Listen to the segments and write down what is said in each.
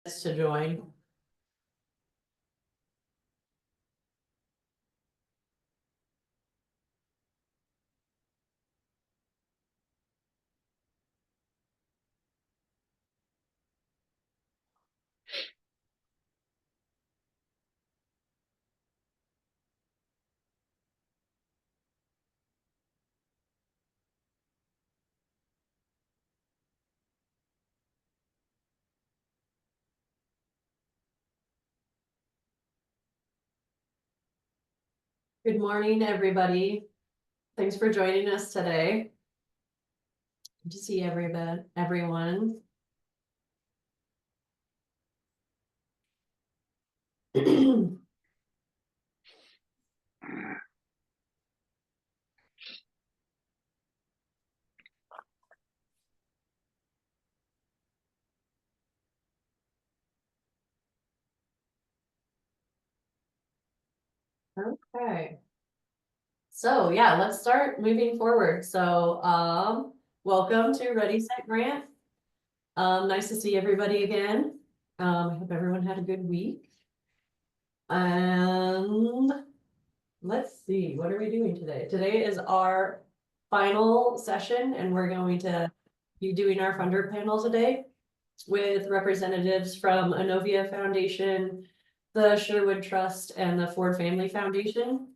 to join. Good morning, everybody. Thanks for joining us today. Good to see everyone. Okay. So yeah, let's start moving forward. So welcome to Ready Set Grant. Nice to see everybody again. I hope everyone had a good week. And let's see, what are we doing today? Today is our final session, and we're going to be doing our funder panel today with representatives from Inovia Foundation, the Sherwood Trust, and the Ford Family Foundation.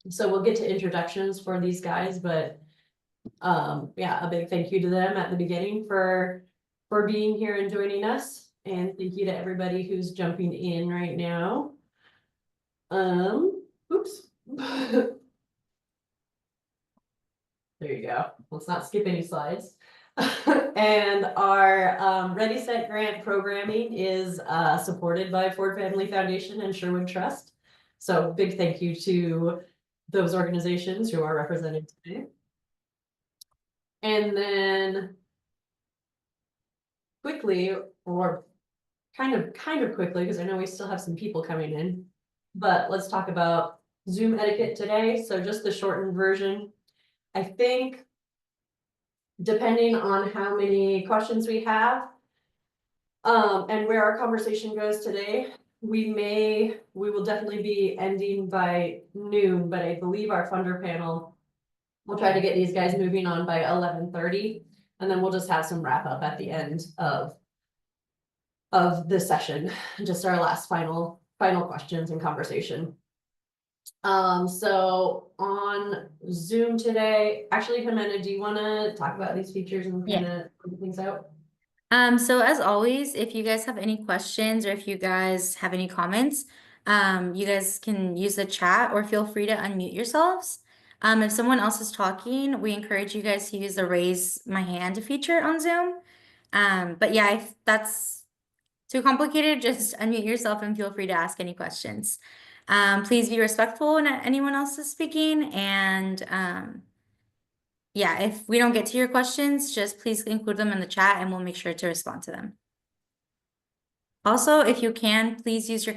So we'll get to introductions for these guys, but yeah, a big thank you to them at the beginning for being here and joining us. And thank you to everybody who's jumping in right now. Oops. There you go. Let's not skip any slides. And our Ready Set Grant programming is supported by Ford Family Foundation and Sherwood Trust. So big thank you to those organizations who are represented today. And then quickly, or kind of quickly, because I know we still have some people coming in, but let's talk about Zoom etiquette today. So just the shortened version. I think depending on how many questions we have, and where our conversation goes today, we will definitely be ending by noon, but I believe our funder panel, we'll try to get these guys moving on by 11:30, and then we'll just have some wrap up at the end of this session, just our last final questions and conversation. So on Zoom today, actually, Jimena, do you want to talk about these features and kind of put things out? So as always, if you guys have any questions or if you guys have any comments, you guys can use the chat or feel free to unmute yourselves. If someone else is talking, we encourage you guys to use the raise my hand feature on Zoom. But yeah, if that's too complicated, just unmute yourself and feel free to ask any questions. Please be respectful when anyone else is speaking, and yeah, if we don't get to your questions, just please include them in the chat and we'll make sure to respond to them. Also, if you can, please use your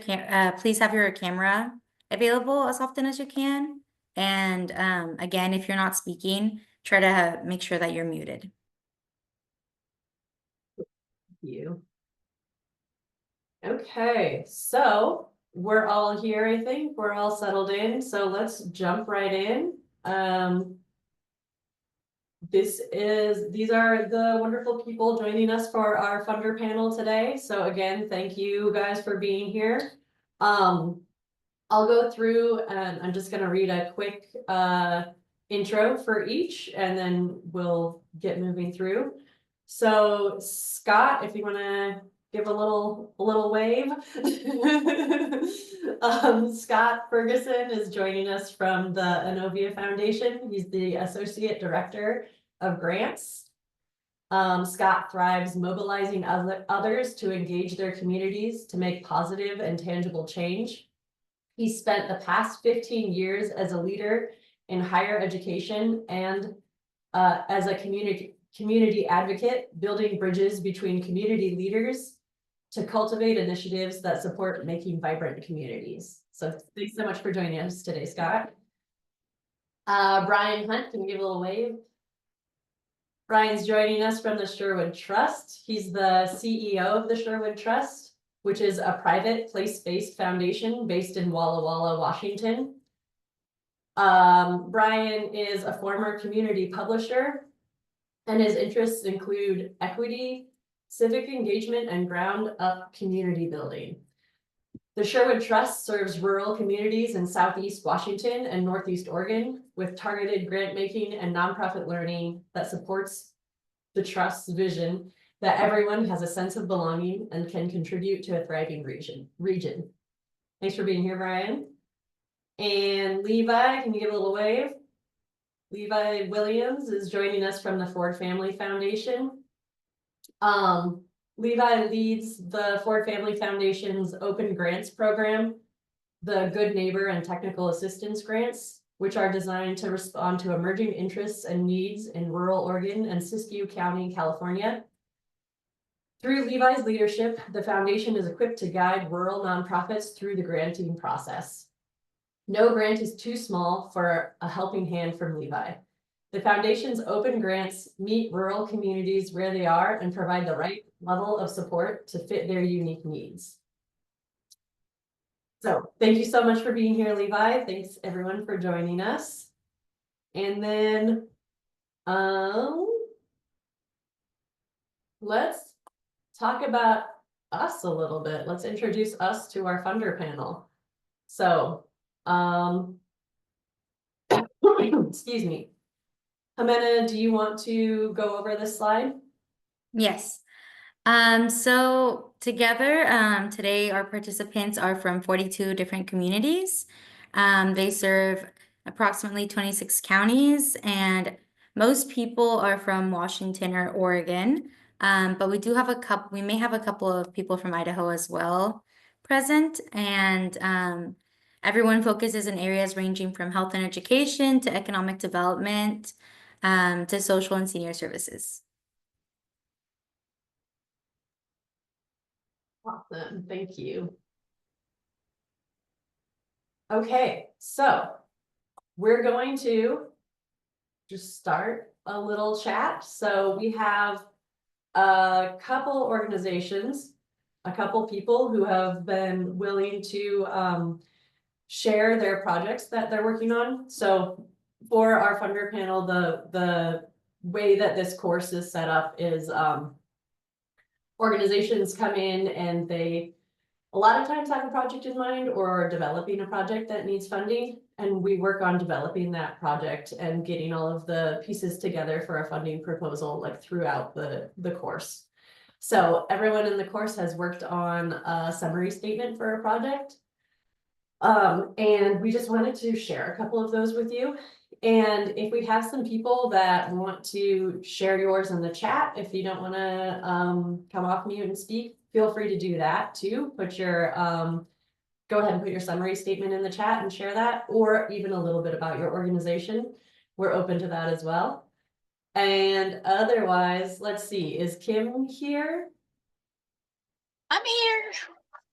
please have your camera available as often as you can. And again, if you're not speaking, try to make sure that you're muted. Thank you. Okay, so we're all here, I think. We're all settled in, so let's jump right in. These are the wonderful people joining us for our funder panel today. So again, thank you guys for being here. I'll go through and I'm just gonna read a quick intro for each, and then we'll get moving through. So Scott, if you wanna give a little wave. Scott Ferguson is joining us from the Inovia Foundation. He's the Associate Director of Grants. Scott thrives mobilizing others to engage their communities to make positive and tangible change. He spent the past 15 years as a leader in higher education and as a community advocate, building bridges between community leaders to cultivate initiatives that support making vibrant communities. So thanks so much for joining us today, Scott. Brian Hunt, can you give a little wave? Brian's joining us from the Sherwood Trust. He's the CEO of the Sherwood Trust, which is a private place-based foundation based in Walla Walla, Washington. Brian is a former community publisher, and his interests include equity, civic engagement, and ground-up community building. The Sherwood Trust serves rural communities in Southeast Washington and Northeast Oregon with targeted grant making and nonprofit learning that supports the Trust's vision that everyone has a sense of belonging and can contribute to a thriving region. Thanks for being here, Brian. And Levi, can you give a little wave? Levi Williams is joining us from the Ford Family Foundation. Levi leads the Ford Family Foundation's open grants program, the Good Neighbor and Technical Assistance Grants, which are designed to respond to emerging interests and needs in rural Oregon and Siskiyou County, California. Through Levi's leadership, the foundation is equipped to guide rural nonprofits through the granting process. No grant is too small for a helping hand from Levi. The foundation's open grants meet rural communities where they are and provide the right level of support to fit their unique needs. So thank you so much for being here, Levi. Thanks everyone for joining us. And then let's talk about us a little bit. Let's introduce us to our funder panel. So excuse me. Jimena, do you want to go over this slide? Yes. So together, today our participants are from 42 different communities. They serve approximately 26 counties, and most people are from Washington or Oregon. But we do have we may have a couple of people from Idaho as well present, and everyone focuses in areas ranging from health and education to economic development, to social and senior services. Awesome, thank you. Okay, so we're going to just start a little chat. So we have a couple organizations, a couple people who have been willing to share their projects that they're working on. So for our funder panel, the way that this course is set up is organizations come in and they a lot of times have a project in mind or are developing a project that needs funding. And we work on developing that project and getting all of the pieces together for a funding proposal like throughout the course. So everyone in the course has worked on a summary statement for a project. And we just wanted to share a couple of those with you. And if we have some people that want to share yours in the chat, if you don't want to come off mute and speak, feel free to do that too. Put your go ahead and put your summary statement in the chat and share that, or even a little bit about your organization. We're open to that as well. And otherwise, let's see, is Kim here? I'm here.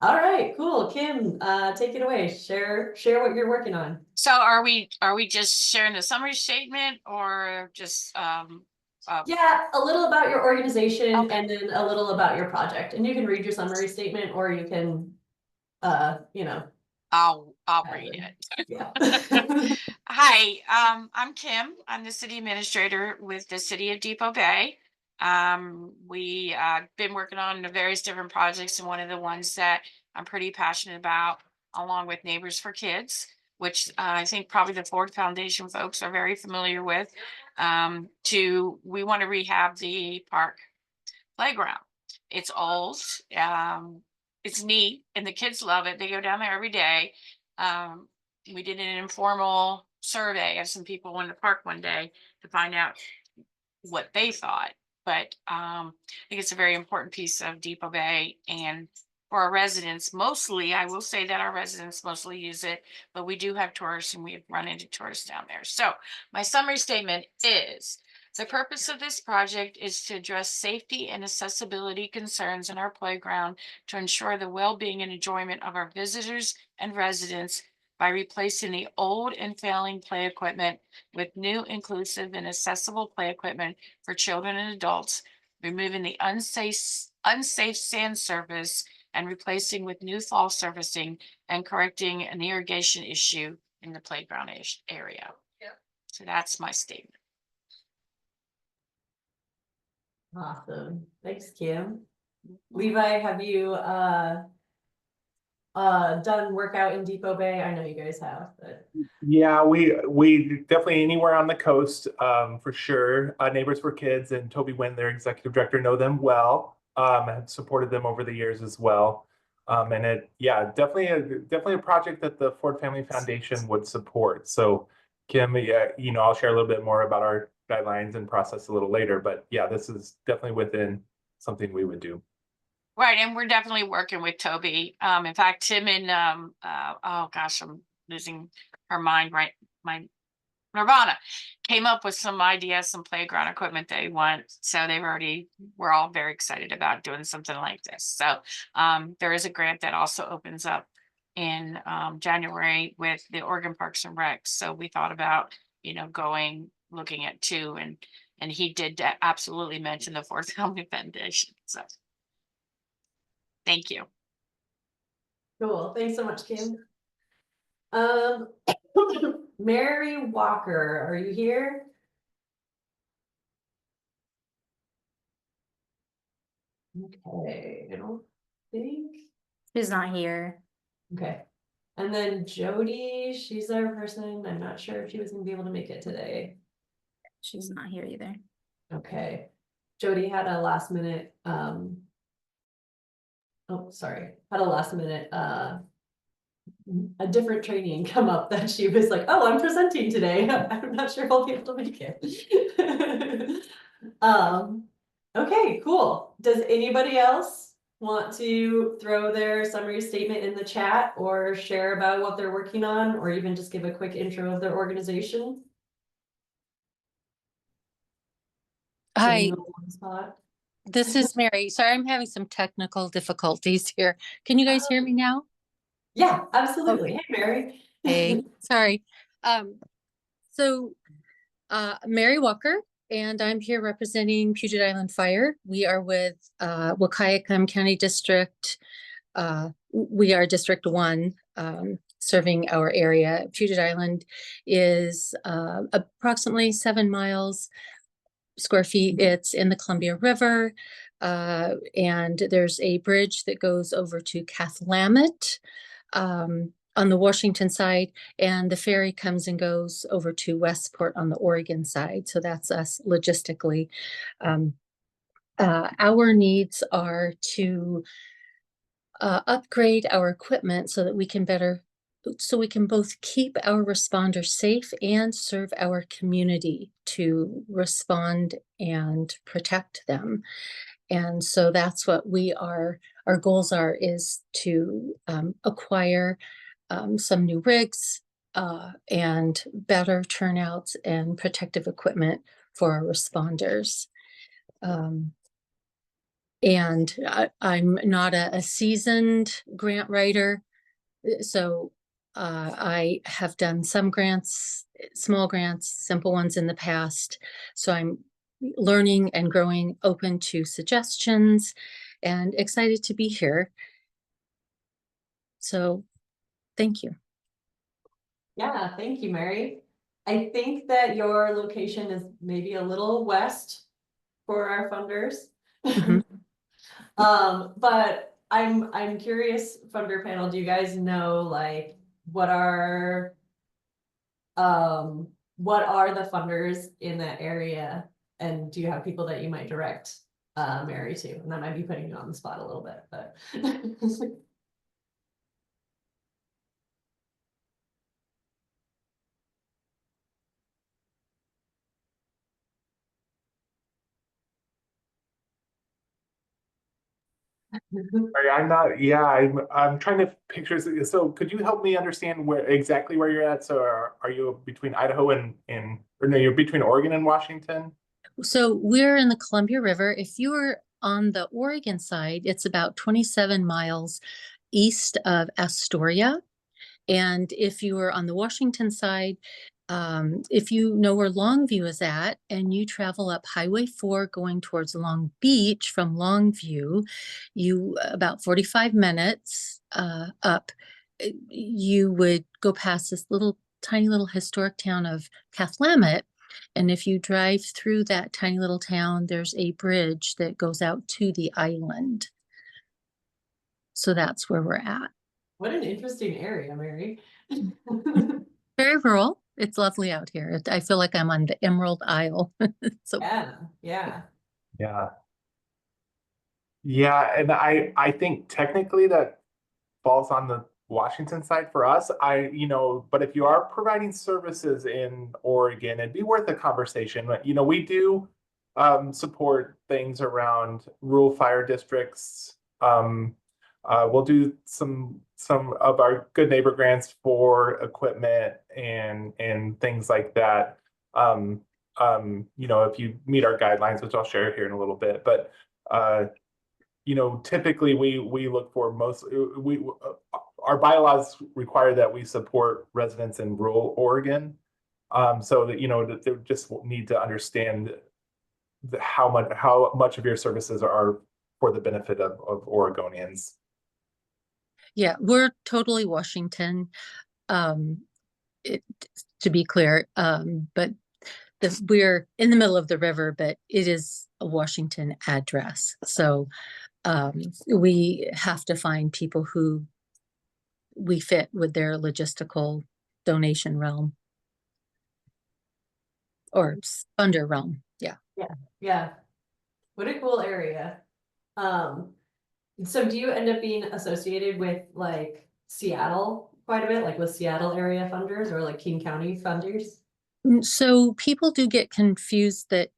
All right, cool. Kim, take it away. Share what you're working on. So are we just sharing the summary statement or just Yeah, a little about your organization Okay. and then a little about your project. And you can read your summary statement or you can you know. I'll read it. Yeah. Hi, I'm Kim. I'm the city administrator with the city of Depot Bay. We been working on the various different projects, and one of the ones that I'm pretty passionate about, along with Neighbors for Kids, which I think probably the Ford Foundation folks are very familiar with. We want to rehab the park playground. It's old, it's neat, and the kids love it. They go down there every day. We did an informal survey of some people in the park one day to find out what they thought. But I think it's a very important piece of Depot Bay, and for our residents, mostly, I will say that our residents mostly use it, but we do have tourists and we've run into tourists down there. So my summary statement is, the purpose of this project is to address safety and accessibility concerns in our playground to ensure the well-being and enjoyment of our visitors and residents by replacing the old and failing play equipment with new, inclusive, and accessible play equipment for children and adults, removing the unsafe sand surface and replacing with new fall surfacing, and correcting an irrigation issue in the playground area. So that's my statement. Awesome. Thanks, Kim. Levi, have you done workout in Depot Bay? I know you guys have, but Yeah, we definitely anywhere on the coast, for sure. Neighbors for Kids and Toby Wynn, their executive director, know them well. Have supported them over the years as well. And definitely a project that the Ford Family Foundation would support. So Kim, yeah, I'll share a little bit more about our guidelines and process a little later, but yeah, this is definitely within something we would do. Right, and we're definitely working with Toby. In fact, Tim and oh gosh, I'm losing her mind. Right, my Nirvana came up with some ideas, some playground equipment they want. So we're all very excited about doing something like this. So there is a grant that also opens up in January with the Oregon Parks and Recs. So we thought about, looking at two, and he did absolutely mention the Ford Family Foundation. So thank you. cool. Thanks so much, Kim. Mary Walker, are you here? Okay, I don't think. Who's not here? Okay. And then Jody, she's our person. I'm not sure if she was gonna be able to make it today. She's not here either. Okay. Jody had a last minute, had a last minute, a different training come up that she was like, oh, I'm presenting today. I'm not sure if I'll be able to make it. Okay, cool. Does anybody else want to throw their summary statement in the chat or share about what they're working on, or even just give a quick intro of their organization? Hi, On the spot. this is Mary. Sorry, I'm having some technical difficulties here. Can you guys hear me now? Yeah, absolutely. Hey, Mary. Hey, sorry. So Mary Walker, and I'm here representing Puget Island Fire. We are with Wahkiakum County District. We are District 1, serving our area. Puget Island is approximately 7 miles square feet. It's in the Columbia River, and there's a bridge that goes over to Cathlamet on the Washington side, and the ferry comes and goes over to Westport on the Oregon side. So that's us logistically. Our needs are to upgrade our equipment so that we can both keep our responders safe and serve our community to respond and protect them. And so that's what our goals is to acquire some new rigs and better turnouts and protective equipment for our responders. And I'm not a seasoned grant writer, so I have done some grants, small grants, simple ones in the past. So I'm learning and growing, open to suggestions, and excited to be here. So thank you. Yeah, thank you, Mary. I think that your location is maybe a little west for our funders. Mhm. But I'm curious, funder panel, do you guys know like what are the funders in that area? And do you have people that you might direct Mary to? And that might be putting you on the spot a little bit, but Sorry, I'm not. Yeah, I'm trying to picture. So, could you help me understand exactly where you're at? So, are you between Idaho or no? You're between Oregon and Washington. So we're in the Columbia River. If you are on the Oregon side, it's about 27 miles east of Astoria. And if you are on the Washington side, if you know where Longview is at and you travel up Highway 4 going towards Long Beach from Longview, you about 45 minutes up, you would go past this tiny little historic town of Cathlamet. And if you drive through that tiny little town, there's a bridge that goes out to the island. So that's where we're at. What an interesting area, Mary. Very rural. It's lovely out here. I feel like I'm on the Emerald Isle. So Yeah, yeah. Yeah. Yeah, and I think technically that falls on the Washington side for us. But if you are providing services in Oregon, it'd be worth a conversation. But we do support things around rural fire districts. We'll do some of our good neighbor grants for equipment and things like that. If you meet our guidelines, which I'll share here in a little bit, but typically we look for our bylaws require that we support residents in rural Oregon. So that they just need to understand how much of your services are for the benefit of Oregonians. yeah, we're totally Washington. To be clear, but we're in the middle of the river, but it is a Washington address. So we have to find people who we fit with their logistical donation realm or funder realm. Yeah. Yeah. What a cool area. So do you end up being associated with like Seattle quite a bit, like with Seattle area funders or like King County funders? So people do get confused that,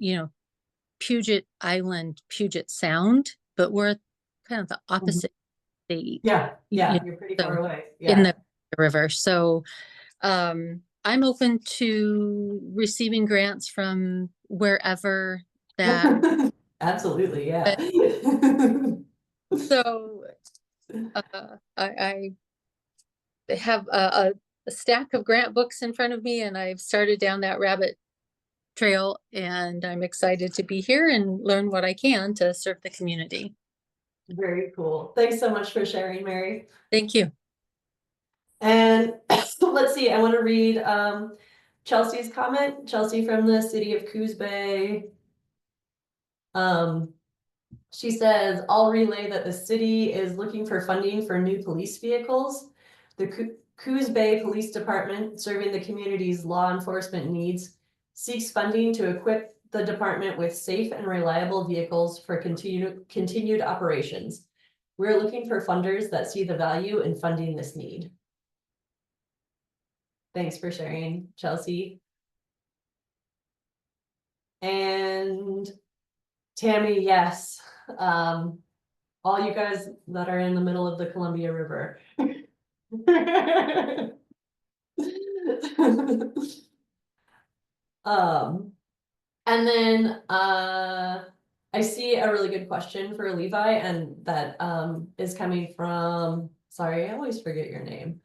Puget Island, Puget Sound, but we're kind of the opposite state. Yeah, Yeah, you're pretty so far away. in Yeah. the river. So I'm open to receiving grants from wherever that. Absolutely, yeah. So I have a stack of grant books in front of me, and I've started down that rabbit trail, and I'm excited to be here and learn what I can to serve the community. Very cool. Thanks so much for sharing, Mary. Thank you. And let's see, I want to read Chelsea's comment. Chelsea from the city of Coos Bay. She says, I'll relay that the city is looking for funding for new police vehicles. The Coos Bay Police Department, serving the community's law enforcement needs, seeks funding to equip the department with safe and reliable vehicles for continued operations. We're looking for funders that see the value in funding this need. Thanks for sharing, Chelsea. And Tammy, yes. All you guys that are in the middle of the Columbia River. And then I see a really good question for Levi, and that is coming from, sorry, I always forget your name.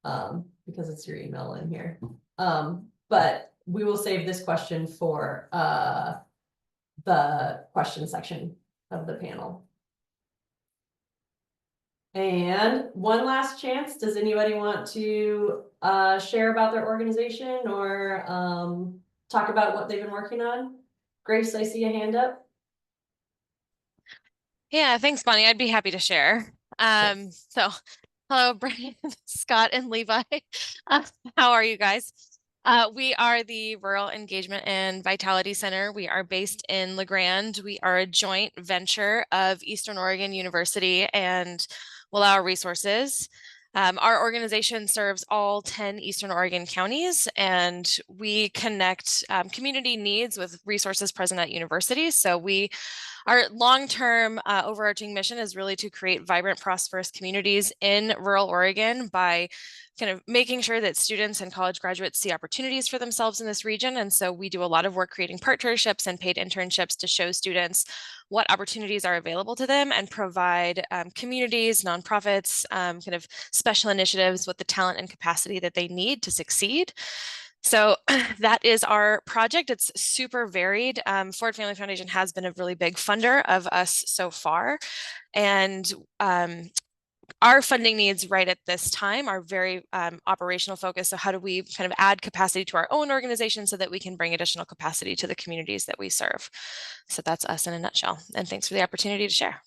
Because it's your email in here. But we will save this question for the question section of the panel. And one last chance, does anybody want to share about their organization or talk about what they've been working on? Grace, I see a hand up. Yeah, thanks, Bonnie. I'd be happy to share. So hello, Brian, Scott, and Levi. How are you guys? We are the Rural Engagement and Vitality Center. We are based in La Grande. We are a joint venture of Eastern Oregon University and Wallowa Resources. Our organization serves all 10 Eastern Oregon counties, and we connect community needs with resources present at universities. So we our long-term overarching mission is really to create vibrant, prosperous communities in rural Oregon by kind of making sure that students and college graduates see opportunities for themselves in this region. And so we do a lot of work creating partnerships and paid internships to show students what opportunities are available to them and provide communities, nonprofits, kind of special initiatives with the talent and capacity that they need to succeed. So that is our project. It's super varied. Ford Family Foundation has been a really big funder of us so far. And our funding needs right at this time are very operational focused. So how do we kind of add capacity to our own organization so that we can bring additional capacity to the communities that we serve? So that's us in a nutshell. And thanks for the opportunity to share.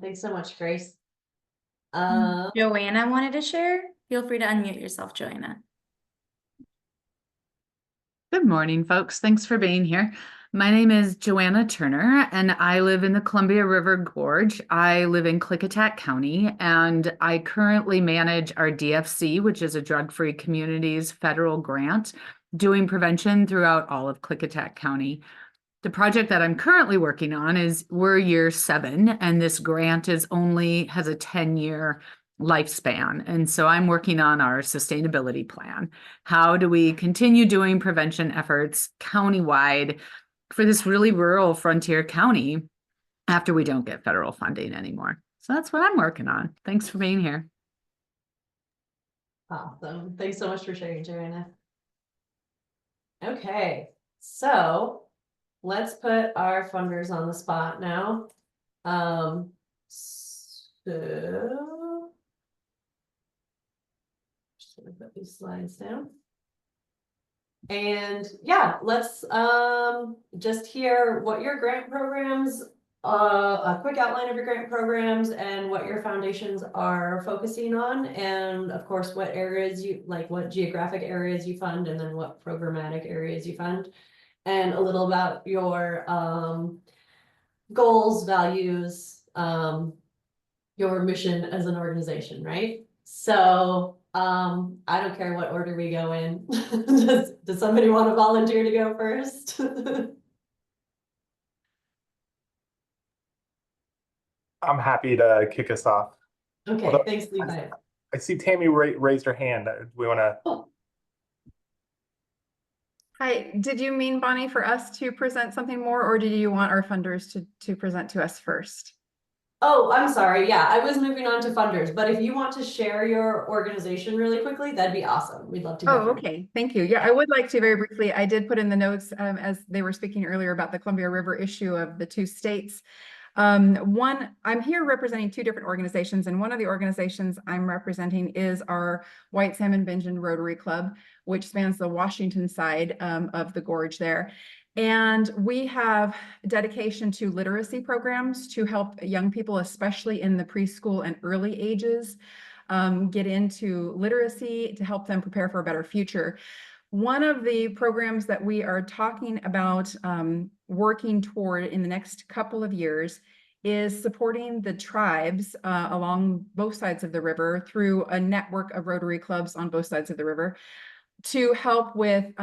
Thanks so much, Grace. Joanna wanted to share. Feel free to unmute yourself, Joanna. Good morning, folks. Thanks for being here. My name is Joanna Turner, and I live in the Columbia River Gorge. I live in Klickitat County, and I currently manage our DFC, which is a Drug-Free Communities federal grant, doing prevention throughout all of Klickitat County. The project that I'm currently working on is we're year 7, and this grant has a 10-year lifespan. And so I'm working on our sustainability plan. How do we continue doing prevention efforts countywide for this really rural frontier county after we don't get federal funding anymore? So that's what I'm working on. Thanks for being here. Awesome. Thanks so much for sharing, Joanna. Okay, so let's put our funders on the spot now. So just gonna put these slides down. And yeah, let's just hear what your grant programs, a quick outline of your grant programs and what your foundations are focusing on. And of course, what areas you like, what geographic areas you fund, and then what programmatic areas you fund. And a little about your goals, values, your mission as an organization, right? So I don't care what order we go in. Does somebody want to volunteer to go first? I'm happy to kick us off. Okay, Although thanks, Levi. I see Tammy raised her hand. Do we want to? Oh, Hi, did you mean, Bonnie, for us to present something more, or did you want our funders to present to us first? oh, I'm sorry. Yeah, I was moving on to funders, but if you want to share your organization really quickly, that'd be awesome. We'd love to hear Oh, from you. okay. Thank you. Yeah, I would like to very briefly. I did put in the notes as they were speaking earlier about the Columbia River issue of the 2 states. I'm here representing 2 different organizations, and one of the organizations I'm representing is our White Salmon Bingen Rotary Club, which spans the Washington side of the gorge there. And we have dedication to literacy programs to help young people, especially in the preschool and early ages, get into literacy to help them prepare for a better future. One of the programs that we are talking about working toward in the next couple of years is supporting the tribes along both sides of the river through a network of Rotary clubs on both sides of the river to help with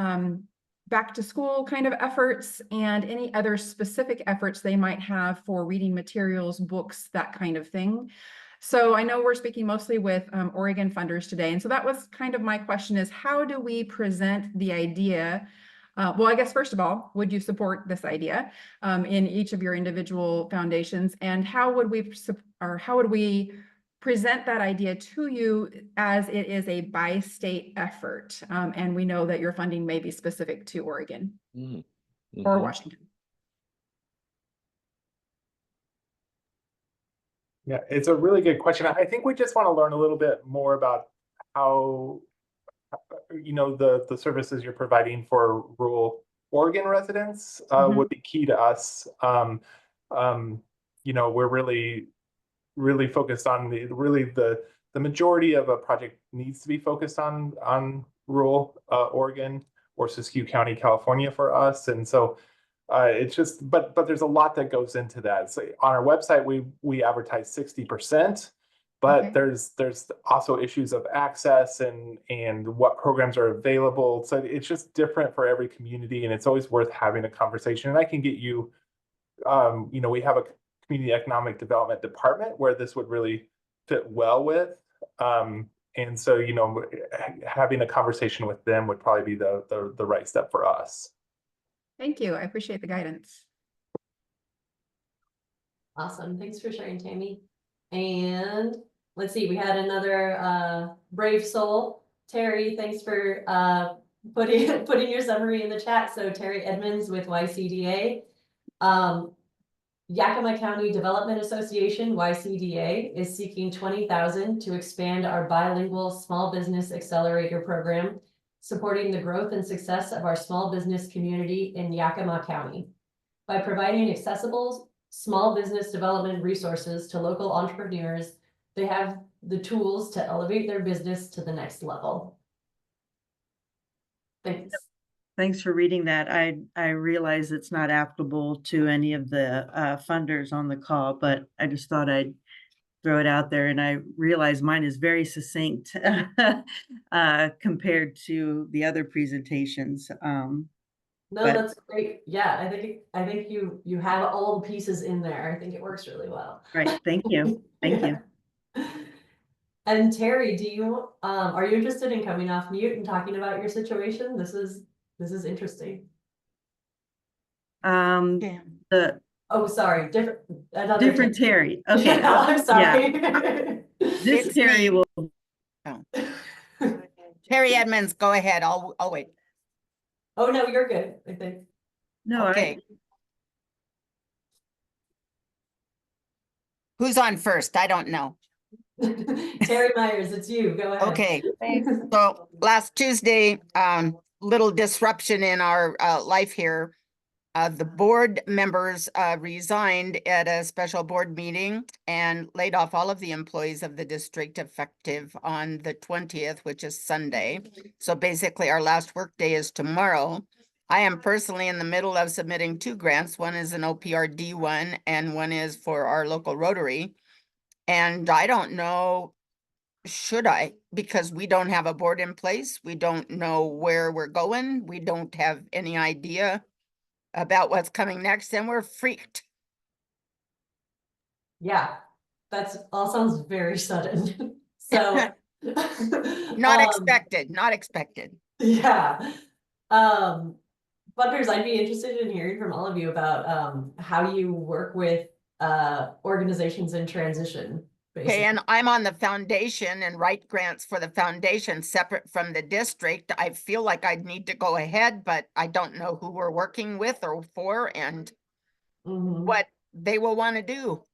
back to school kind of efforts and any other specific efforts they might have for reading materials, books, that kind of thing. So I know we're speaking mostly with Oregon funders today. And so that was kind of my question is, how do we present the idea? Well, I guess, first of all, would you support this idea in each of your individual foundations? And how would we present that idea to you as it is a by-state effort? And we know that your funding may be specific to Oregon or Washington. Yeah, it's a really good question. I think we just want to learn a little bit more about how, the services you're providing for rural Oregon residents would be key to us. We're really focused on the majority of a project needs to be focused on rural Oregon or Siskiyou County, California for us. And so it's just, but there's a lot that goes into that. So on our website, we advertise 60% But Okay. there's also issues of access and what programs are available. So it's just different for every community, and it's always worth having a conversation. And I can get you, we have a community economic development department where this would really fit well with. And so, having a conversation with them would probably be the right step for us. Thank you. I appreciate the guidance. Awesome. Thanks for sharing, Tammy. And let's see, we had another brave soul. Terry, thanks for putting your summary in the chat. So Terry Edmonds with YCDA. Yakima County Development Association, YCDA, is seeking $20,000 to expand our bilingual small business accelerator program, supporting the growth and success of our small business community in Yakima County. By providing accessible small business development resources to local entrepreneurs, they have the tools to elevate their business to the next level. Thanks. Thanks for reading that. I realize it's not applicable to any of the funders on the call, but I just thought I'd throw it out there. And I realize mine is very succinct compared to the other presentations. No, but- that's great. Yeah, I think you have all the pieces in there. I think it works really well. Right. Thank you. Thank you. And Terry, are you interested in coming off mute and talking about your situation? This is interesting. The Oh, sorry, different Terry. Okay. I'm sorry. This It's Terry me. will. Terry Edmonds, go ahead. I'll wait. Oh, no, you're good, I think. No, Okay. Who's on first? I don't know. Terry Myers, it's you. Go ahead. Okay. So last Tuesday, little disruption in our life here. The board members resigned at a special board meeting and laid off all of the employees of the district effective on the 20th, which is Sunday. So basically our last work day is tomorrow. I am personally in the middle of submitting 2 grants. One is an OPRD one and one is for our local Rotary. And I don't know, should I? Because we don't have a board in place. We don't know where we're going. We don't have any idea about what's coming next, and we're freaked. Yeah, that's all sounds very sudden. So Not expected, not expected. Yeah. Funders, I'd be interested in hearing from all of you about how you work with organizations in transition. Okay, and I'm on the foundation and write grants for the foundation separate from the district. I feel like I'd need to go ahead, but I don't know who we're working with or for and Mhm. what they will want to do.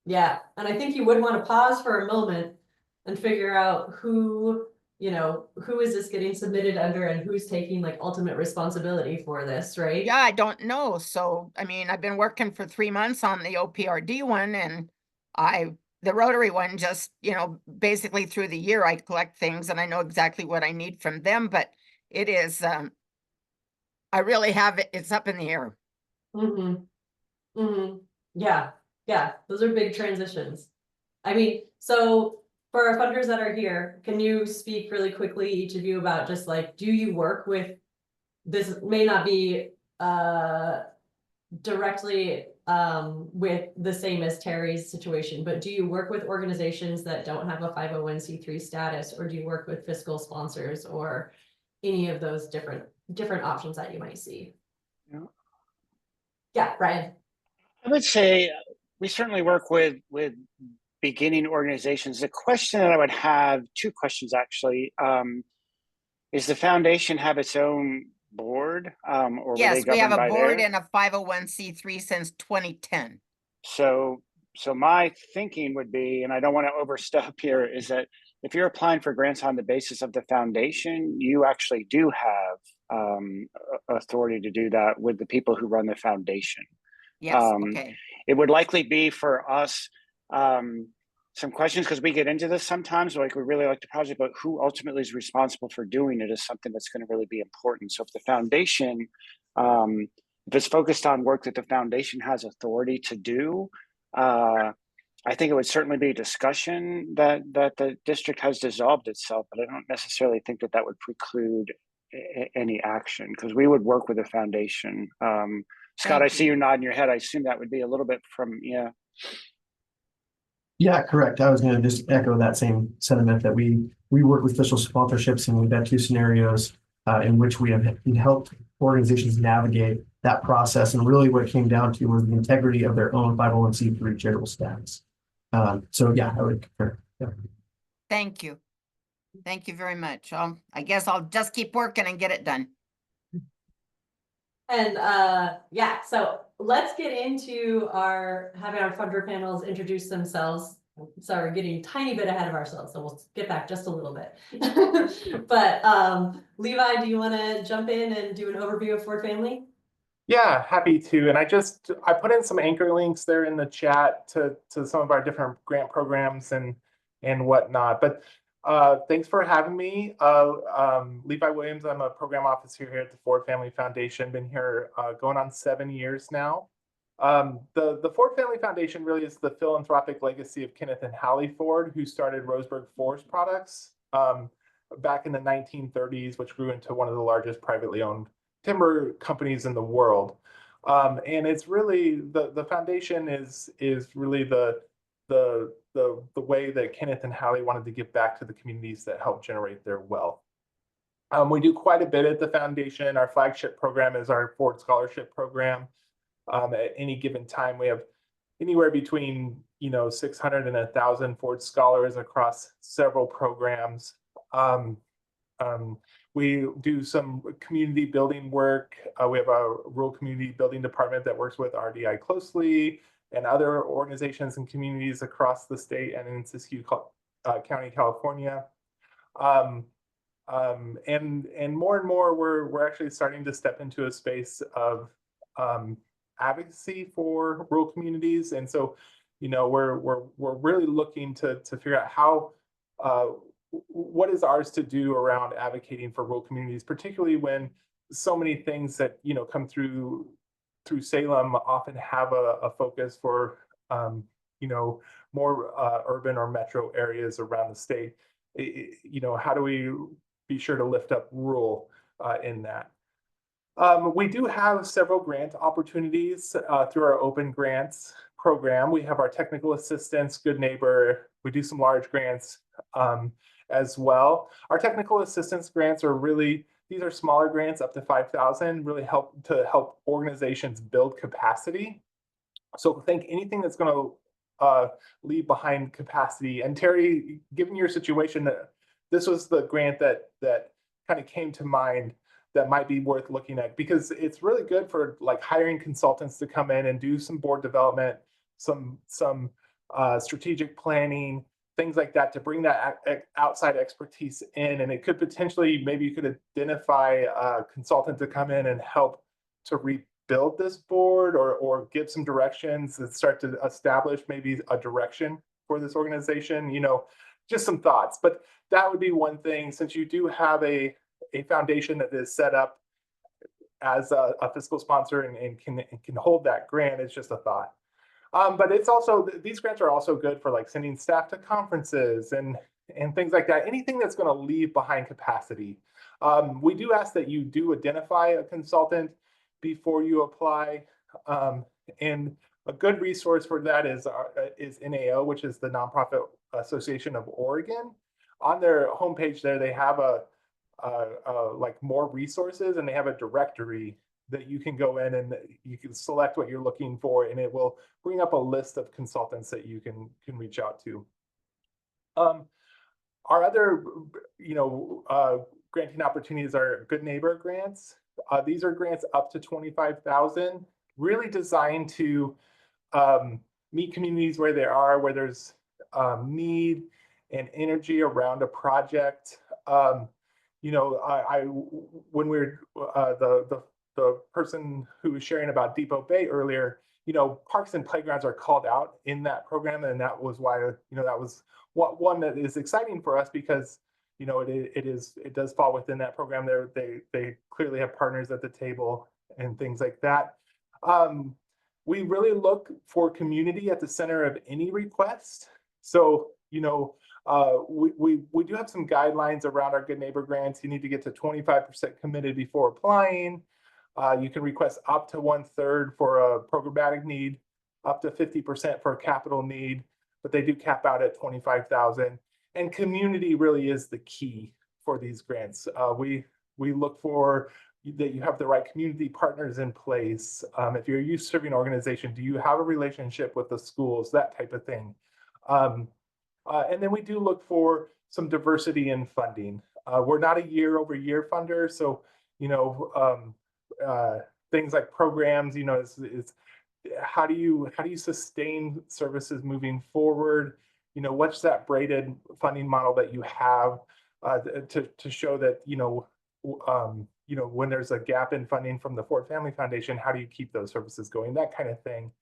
Yeah, and I think you would want to pause for a moment and figure out who is this getting submitted under and who's taking like ultimate responsibility for this, right? Yeah, I don't know. So, I mean, I've been working for 3 months on the OPRD one and the Rotary one just, basically through the year I collect things and I know exactly what I need from them, but it is, I really have it, it's up in the air. Mm-hmm. Mm-hmm. Yeah, those are big transitions. I mean, so for our funders that are here, can you speak really quickly, each of you, about just like, do you work with, this may not be directly with the same as Terry's situation, but do you work with organizations that don't have a 501c3 status, or do you work with fiscal sponsors or any of those different options that you might see? Yeah, Brian. I would say we certainly work with beginning organizations. The question that I would have, 2 questions actually, is the foundation have its own board? Or Yes, we have a board and and a 501c3 since 2010. So my thinking would be, and I don't want to overstep here, is that if you're applying for grants on the basis of the foundation, you actually do have authority to do that with the people who run the foundation. Yes, okay. It would likely be for us some questions, because we get into this sometimes, like we really like the project, but who ultimately is responsible for doing it is something that's going to really be important. So if the foundation, if it's focused on work that the foundation has authority to do, I think it would certainly be a discussion that the district has dissolved itself, but I don't necessarily think that that would preclude any action, because we would work with the foundation. Scott, I Thank see you. you nodding your head. I assume that would be a little bit from, yeah. Yeah, correct. I was going to just echo that same sentiment that we work with official sponsorships, and we've had two scenarios in which we have helped organizations navigate that process. And really what it came down to was the integrity of their own 501c3 charitable status. So yeah, I would concur. Yeah. Thank you. Thank you very much. I guess I'll just keep working and get it done. And yeah, so let's get into having our funder panels introduce themselves. Sorry, we're getting a tiny bit ahead of ourselves, so we'll get back just a little bit. But Levi, do you want to jump in and do an overview of Ford Family? Yeah, happy to. And I put in some anchor links there in the chat to some of our different grant programs and whatnot. But thanks for having me. Levi Williams, I'm a program officer here at the Ford Family Foundation. Been here going on 7 years now. The Ford Family Foundation really is the philanthropic legacy of Kenneth and Hallie Ford, who started Roseburg Forest Products back in the 1930s, which grew into one of the largest privately owned timber companies in the world. And it's really the foundation is really the way that Kenneth and Hallie wanted to give back to the communities that help generate their wealth. We do quite a bit at the foundation. Our flagship program is our Ford Scholarship Program. At any given time, we have anywhere between 600 and 1,000 Ford scholars across several programs. We do some community building work. We have a rural community building department that works with RDI closely and other organizations and communities across the state and in Siskiyou County, California. And more and more, we're actually starting to step into a space of advocacy for rural communities. And so, we're really looking to figure out how what is ours to do around advocating for rural communities, particularly when so many things that come through Salem often have a focus for more urban or metro areas around the state. How do we be sure to lift up rural in that? We do have several grant opportunities through our open grants program. We have our technical assistance, Good Neighbor. We do some large grants as well. Our technical assistance grants are these are smaller grants up to 5,000, really help organizations build capacity. So think anything that's going to leave behind capacity. And Terry, given your situation, this was the grant that kind of came to mind that might be worth looking at, because it's really good for hiring consultants to come in and do some board development, some strategic planning, things like that, to bring that outside expertise in. And it could potentially, maybe you could identify a consultant to come in and help to rebuild this board or give some directions and start to establish maybe a direction for this organization, just some thoughts. But that would be one thing, since you do have a foundation that is set up as a fiscal sponsor and can hold that grant. It's just a thought. But it's also, these grants are also good for sending staff to conferences and things like that. Anything that's going to leave behind capacity. We do ask that you do identify a consultant before you apply. And a good resource for that is NAO, which is the Nonprofit Association of Oregon. On their homepage there, they have more resources, and they have a directory that you can go in and you can select what you're looking for, and it will bring up a list of consultants that you can reach out to. Our other, granting opportunities are Good Neighbor grants. These are grants up to $25,000, really designed to meet communities where they are, where there's need and energy around a project. When we're the person who was sharing about Depot Bay earlier, parks and playgrounds are called out in that program, and that was why that was one that is exciting for us, because it does fall within that program. They clearly have partners at the table and things like that. we really look for community at the center of any request. So, we do have some guidelines around our Good Neighbor grants. You need to get to 25% committed before applying. You can request up to 1/3 for a programmatic need, up to 50% for a capital need, but they do cap out at 25,000. And community really is the key for these grants. We look for that you have the right community partners in place. If you're a youth serving organization, do you have a relationship with the schools, that type of thing. And then we do look for some diversity in funding. We're not a year-over-year funder, so things like programs, it's how do you sustain services moving forward? What's that braided funding model that you have to show that when there's a gap in funding from the Ford Family Foundation, how do you keep those services going? That kind of thing.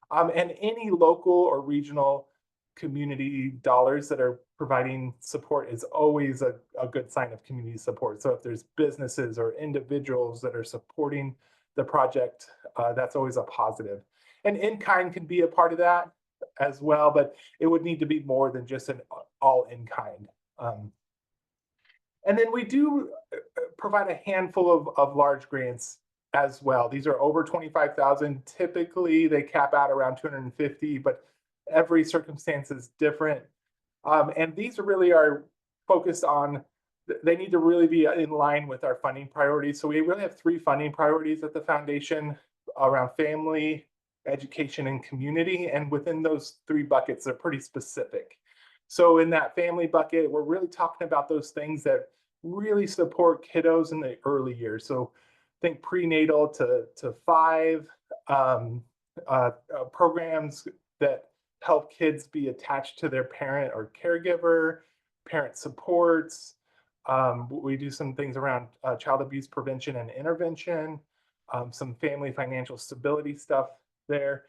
And any local or regional community dollars that are providing support is always a good sign of community support. So if there's businesses or individuals that are supporting the project, that's always a positive. And in-kind can be a part of that as well, but it would need to be more than just an all in-kind. And then we do provide a handful of large grants as well. These are over 25,000. Typically, they cap out around 250, but every circumstance is different. And these really are focused on, they need to really be in line with our funding priorities. So we really have 3 funding priorities at the foundation around family, education, and community. And within those 3 buckets, they're pretty specific. So in that family bucket, we're really talking about those things that really support kiddos in the early years. So think prenatal to 5, programs that help kids be attached to their parent or caregiver, parent supports. We do some things around child abuse prevention and intervention, some family financial stability stuff there.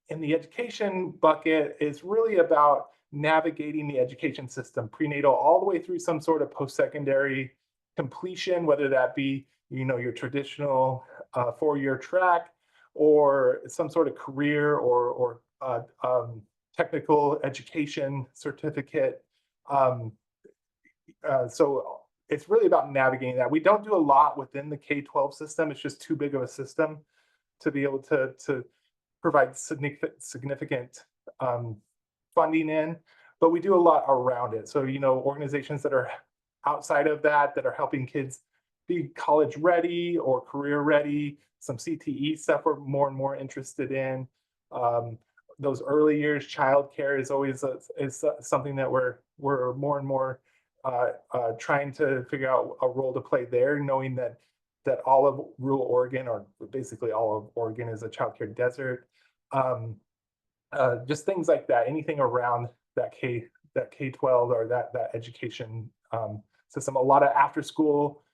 In the education bucket is really about navigating the education system, prenatal all the way through some sort of post-secondary completion, whether that be your traditional 4-year track or some sort of career or technical education certificate. So it's really about navigating that. We don't do a lot within the K-12 system. It's just too big of a system to be able to provide significant funding in, but we do a lot around it. So, organizations that are outside of that are helping kids be college ready or career ready, some CTE stuff we're more and more interested in. Those early years, childcare is always is something that we're more and more trying to figure out a role to play there, knowing that all of rural Oregon, or basically all of Oregon, is a childcare desert. Just things like that, anything around that K-12 or that education system. A lot of after school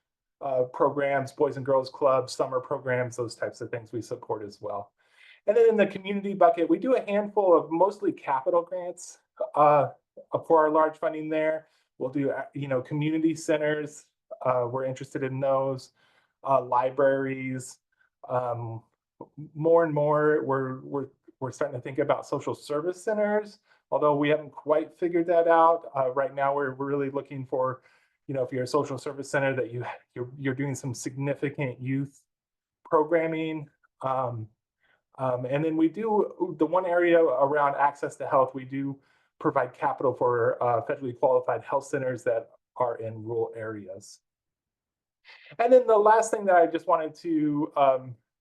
programs, Boys and Girls Clubs, summer programs, those types of things we support as well. And then in the community bucket, we do a handful of mostly capital grants for our large funding there. We'll do, community centers. We're interested in those. Libraries. More and more, we're starting to think about social service centers, although we haven't quite figured that out. Right now, we're really looking for, if you're a social service center, that you're doing some significant youth programming. And then we do, the one area around access to health, we do provide capital for federally qualified health centers that are in rural areas. And then the last thing that I just wanted to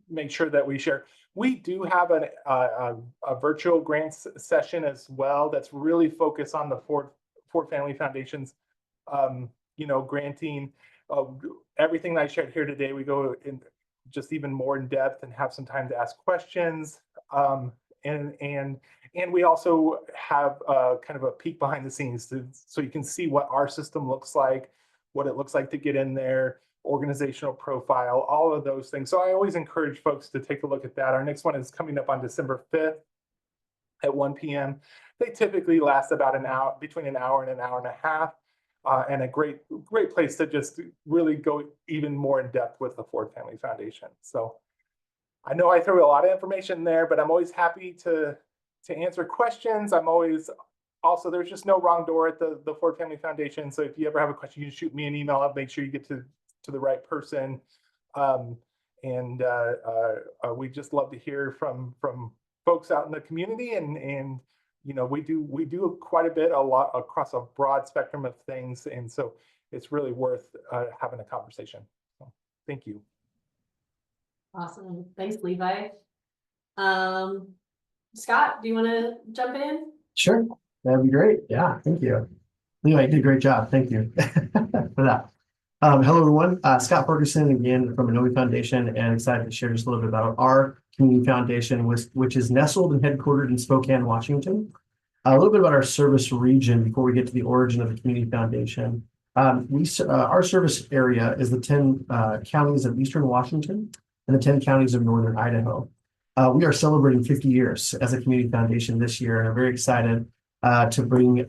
make sure that we share, we do have a virtual grants session as well that's really focused on the Ford Family Foundation's, granting. Everything that I shared here today, we go in just even more in depth and have some time to ask questions. And we also have kind of a peek behind the scenes so you can see what our system looks like, what it looks like to get in there, organizational profile, all of those things. So I always encourage folks to take a look at that. Our next one is coming up on December 5th at 1 p.m. They typically last about an hour, between an hour and an hour and a half, and a great place to just really go even more in depth with the Ford Family Foundation. So I know I threw a lot of information there, but I'm always happy to answer questions. I'm always also, there's just no wrong door at the Ford Family Foundation. So if you ever have a question, you can shoot me an email. I'll make sure you get to the right person. We just love to hear from folks out in the community, and you know, we do quite a lot across a broad spectrum of things, and so it's really worth having a conversation. So, thank you. Awesome. Thanks, Levi. Scott, do you want to jump in? Sure, that'd be great. Yeah, thank you. Levi, you did a great job. Thank you for that. Hello, everyone. Scott Ferguson again from Inouye Foundation, and excited to share just a little bit about our community foundation, which is nestled and headquartered in Spokane, Washington. A little bit about our service region before we get to the origin of the community foundation. Our service area is the 10 counties of Eastern Washington and the 10 counties of Northern Idaho. We are celebrating 50 years as a community foundation this year, and I'm very excited to bring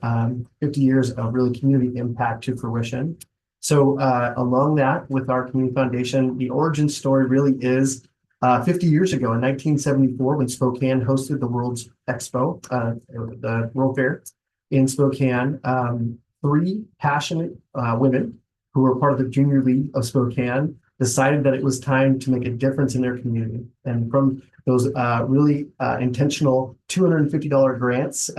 50 years of really community impact to fruition. So along that, with our community foundation, the origin story really is 50 years ago in 1974, when Spokane hosted the World's Expo, the World Fair in Spokane. 3 passionate women who were part of the Junior League of Spokane decided that it was time to make a difference in their community. And from those really intentional $250 grants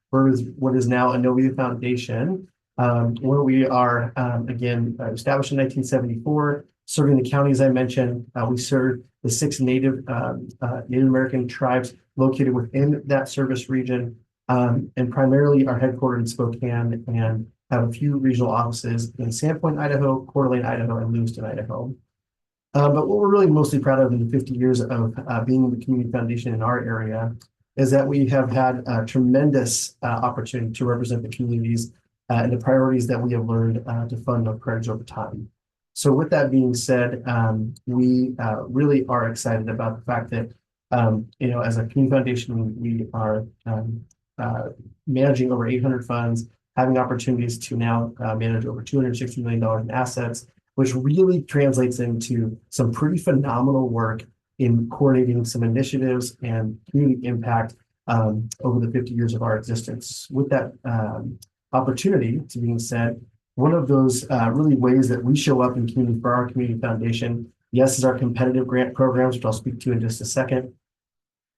for what is now Inouye Foundation, where we are, again, established in 1974, serving the counties I mentioned. We serve the 6 Native American tribes located within that service region, and primarily are headquartered in Spokane and have a few regional offices in Sandpoint, Idaho, Coeur d'Alene, Idaho, and Lewiston, Idaho. But what we're really mostly proud of in the 50 years of being in the community foundation in our area is that we have had a tremendous opportunity to represent the communities and the priorities that we have learned to fund our prayers over time. So with that being said, we really are excited about the fact that, as a community foundation, we are managing over 800 funds, having opportunities to now manage over $260 million in assets, which really translates into some pretty phenomenal work in coordinating some initiatives and community impact over the 50 years of our existence. With that opportunity to being said, one of those really ways that we show up in community for our community foundation, yes, is our competitive grant programs, which I'll speak to in just a second.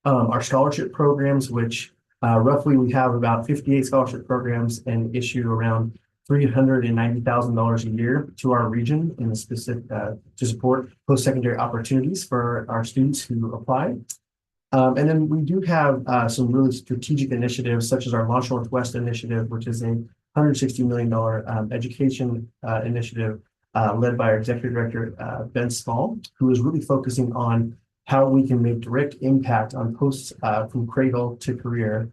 Our scholarship programs, which roughly we have about 58 scholarship programs and issue around $390,000 a year to our region in the specific to support post-secondary opportunities for our students who apply. And then we do have some really strategic initiatives, such as our Launch Northwest initiative, which is a $160 million education initiative led by our executive director, Ben Small, who is really focusing on how we can make direct impact on posts from cradle to career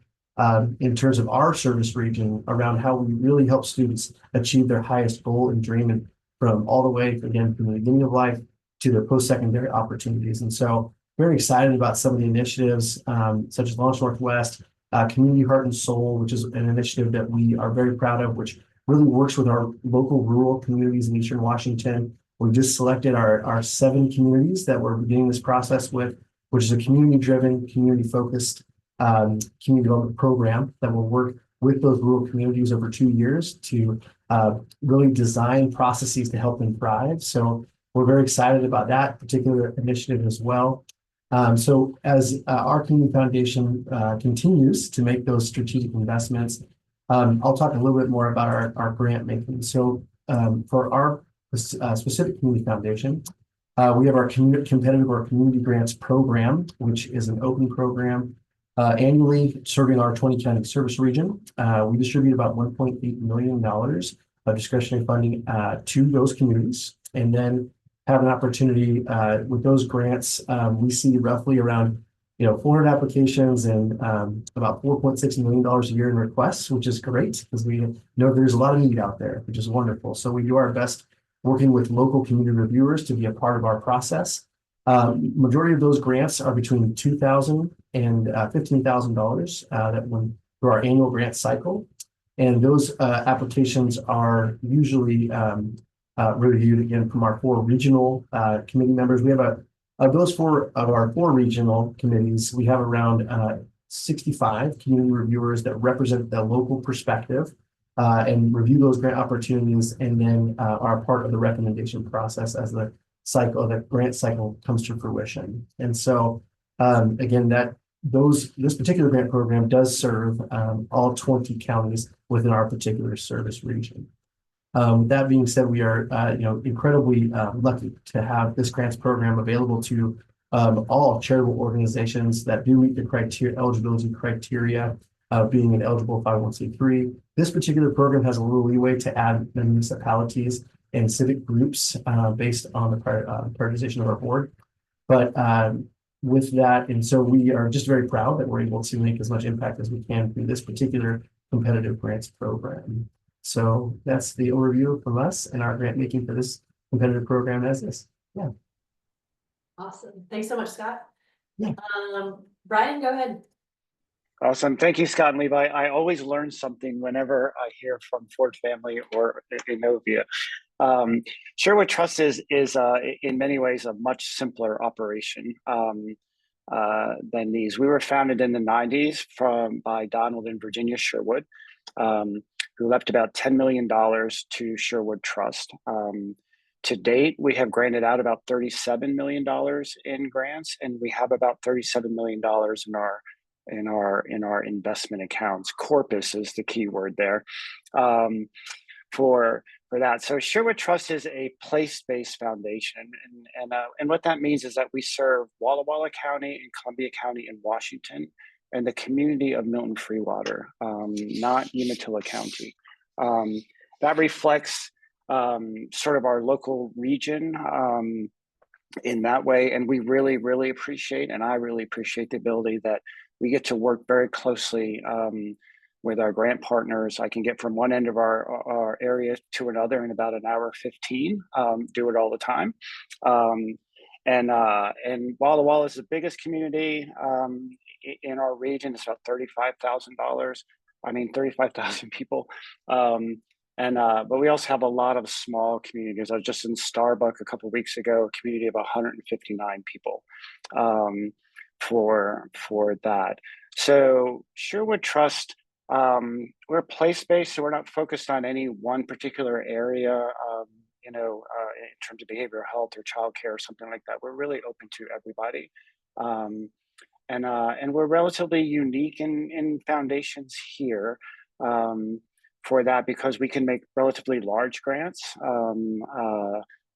in terms of our service region, around how we really help students achieve their highest goal and dream, and from all the way, again, from the beginning of life to their post-secondary opportunities. And so very excited about some of the initiatives, such as Launch Northwest, Community Heart and Soul, which is an initiative that we are very proud of, which really works with our local rural communities in Eastern Washington. We just selected our 7 communities that we're beginning this process with, which is a community-driven, community-focused community development program that will work with those rural communities over 2 years to really design processes to help them thrive. So we're very excited about that particular initiative as well. So as our community foundation continues to make those strategic investments, I'll talk a little bit more about our grant making. So for our specific community foundation, we have our competitive or community grants program, which is an open program annually serving our 20 county service region. We distribute about $1.8 million of discretionary funding to those communities, and then have an opportunity with those grants. We see roughly around 400 applications and about $4.6 million a year in requests, which is great because we know there's a lot of need out there, which is wonderful. So we do our best working with local community reviewers to be a part of our process. Majority of those grants are between $2,000 and $15,000 that went through our annual grant cycle. And those applications are usually reviewed again from our 4 regional committee members. We have Of our four regional committees, we have around 65 community reviewers that represent the local perspective and review those grant opportunities, and then are part of the recommendation process as the grant cycle comes to fruition. And so again, this particular grant program does serve all 20 counties within our particular service region. With that being said, we are incredibly lucky to have this grants program available to all charitable organizations that do meet the eligibility criteria of being an eligible 501c3. This particular program has a little leeway to add municipalities and civic groups based on the prioritization of our board. But with that, and so we are just very proud that we're able to make as much impact as we can through this particular competitive grants program. So that's the overview from us and our grant making for this competitive program as is. Yeah. Awesome. Thanks so much, Scott. Yeah. Brian, go ahead. Awesome. Thank you, Scott and Levi. I always learn something whenever I hear from Ford Family or Innovia. Sherwood Trust is in many ways a much simpler operation than these. We were founded in the 90s by Donald and Virginia Sherwood, who left about $10 million to Sherwood Trust. To date, we have granted out about $37 million in grants, and we have about $37 million in our investment accounts. Corpus is the key word there for that. So Sherwood Trust is a place-based foundation, and what that means is that we serve Walla Walla County and Columbia County in Washington, and the community of Milton Freewater, not Umatilla County. That reflects sort of our local region in that way, and we really, really appreciate, and I really appreciate the ability that we get to work very closely with our grant partners. I can get from one end of our area to another in about an hour 15, do it all the time. And Walla Walla is the biggest community in our region. It's about $35,000 people. But we also have a lot of small communities. I was just in Starbucks a couple of weeks ago, a community of 159 people for that. So Sherwood Trust, we're place-based, so we're not focused on any one particular area, in terms of behavioral health or childcare or something like that. We're really open to everybody. And we're relatively unique in foundations here for that, because we can make relatively large grants.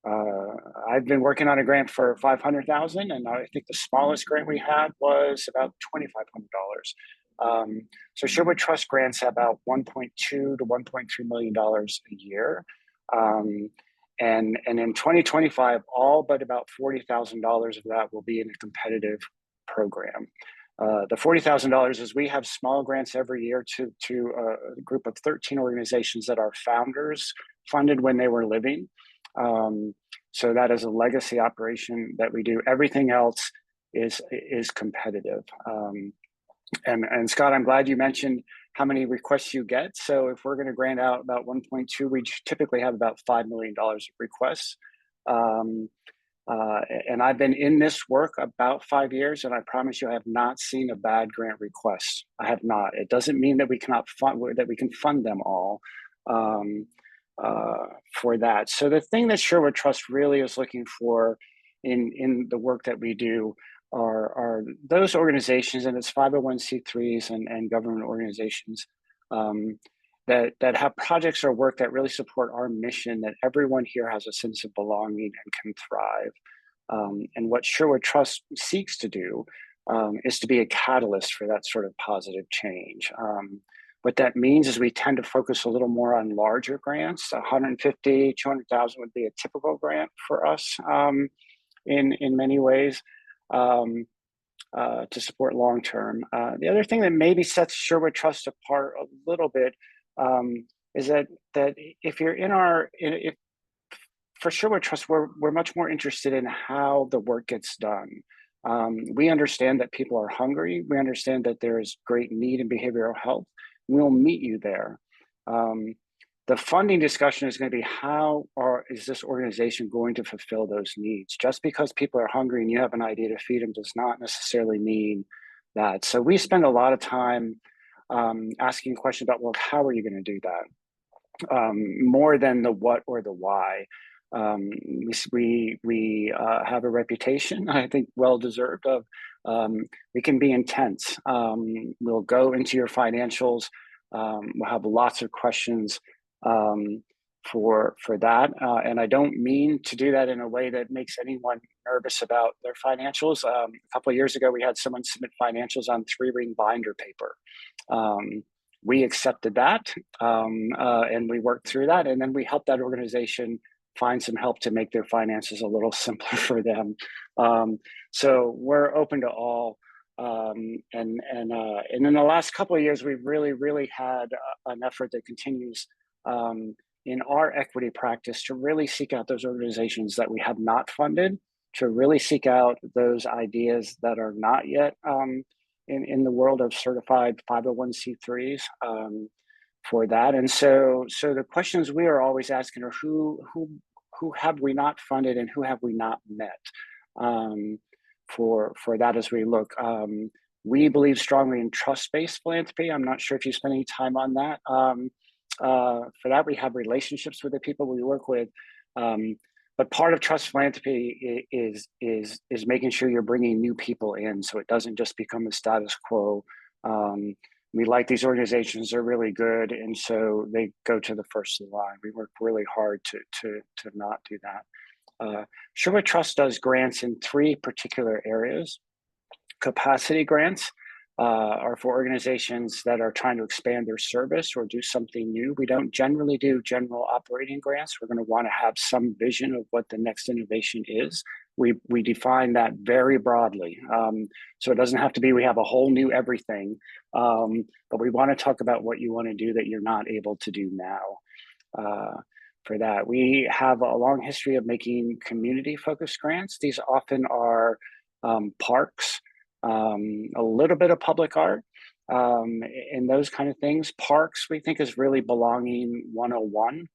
I've been working on a grant for $500,000, and I think the smallest grant we had was about $2,500. So Sherwood Trust grants about $1.2 to $1.3 million a year. And in 2025, all but about $40,000 of that will be in a competitive program. The $40,000 is we have small grants every year to a group of 13 organizations that our founders funded when they were living. So that is a legacy operation that we do. Everything else is competitive. And Scott, I'm glad you mentioned how many requests you get. So if we're going to grant out about 1.2, we typically have about $5 million of requests. And I've been in this work about 5 years, and I promise you I have not seen a bad grant request. I have not. It doesn't mean that we cannot we can fund them all for that. So the thing that Sherwood Trust really is looking for in the work that we do are those organizations, and it's 501c3s and government organizations that have projects or work that really support our mission, that everyone here has a sense of belonging and can thrive. And what Sherwood Trust seeks to do is to be a catalyst for that sort of positive change. What that means is we tend to focus a little more on larger grants. 150, 200,000 would be a typical grant for us in many ways to support long-term. The other thing that maybe sets Sherwood Trust apart a little bit is that if you're for Sherwood Trust, we're much more interested in how the work gets done. We understand that people are hungry. We understand that there is great need in behavioral health. We'll meet you there. The funding discussion is going to be is this organization going to fulfill those needs? Just because people are hungry and you have an idea to feed them does not necessarily mean that. So we spend a lot of time asking questions about, well, how are you going to do that? More than the what or the why. We have a reputation, I think well deserved, of we can be intense. We'll go into your financials. We'll have lots of questions for that. And I don't mean to do that in a way that makes anyone nervous about their financials. A couple of years ago, we had someone submit financials on 3-ring binder paper. We accepted that and we worked through that. And then we helped that organization find some help to make their finances a little simpler for them. So we're open to all. And in the last couple of years, we've really had an effort that continues in our equity practice to really seek out those organizations that we have not funded, to really seek out those ideas that are not yet in the world of certified 501c3s for that. And so the questions we are always asking are who have we not funded and who have we not met for that as we look. We believe strongly in trust-based philanthropy. I'm not sure if you spend any time on that. For that, we have relationships with the people we work with. But part of trust philanthropy is making sure you're bringing new people in, so it doesn't just become the status quo. We like these organizations; they're really good, and so they go to the first of the line. We work really hard to not do that. Sherwood Trust does grants in 3 particular areas. Capacity grants are for organizations that are trying to expand their service or do something new. We don't generally do general operating grants. We're going to want to have some vision of what the next innovation is. We define that very broadly. So it doesn't have to be we have a whole new everything, but we want to talk about what you want to do that you're not able to do now. For that, we have a long history of making community-focused grants. These often are parks, a little bit of public art, and those kind of things. Parks, we think, is really belonging 101.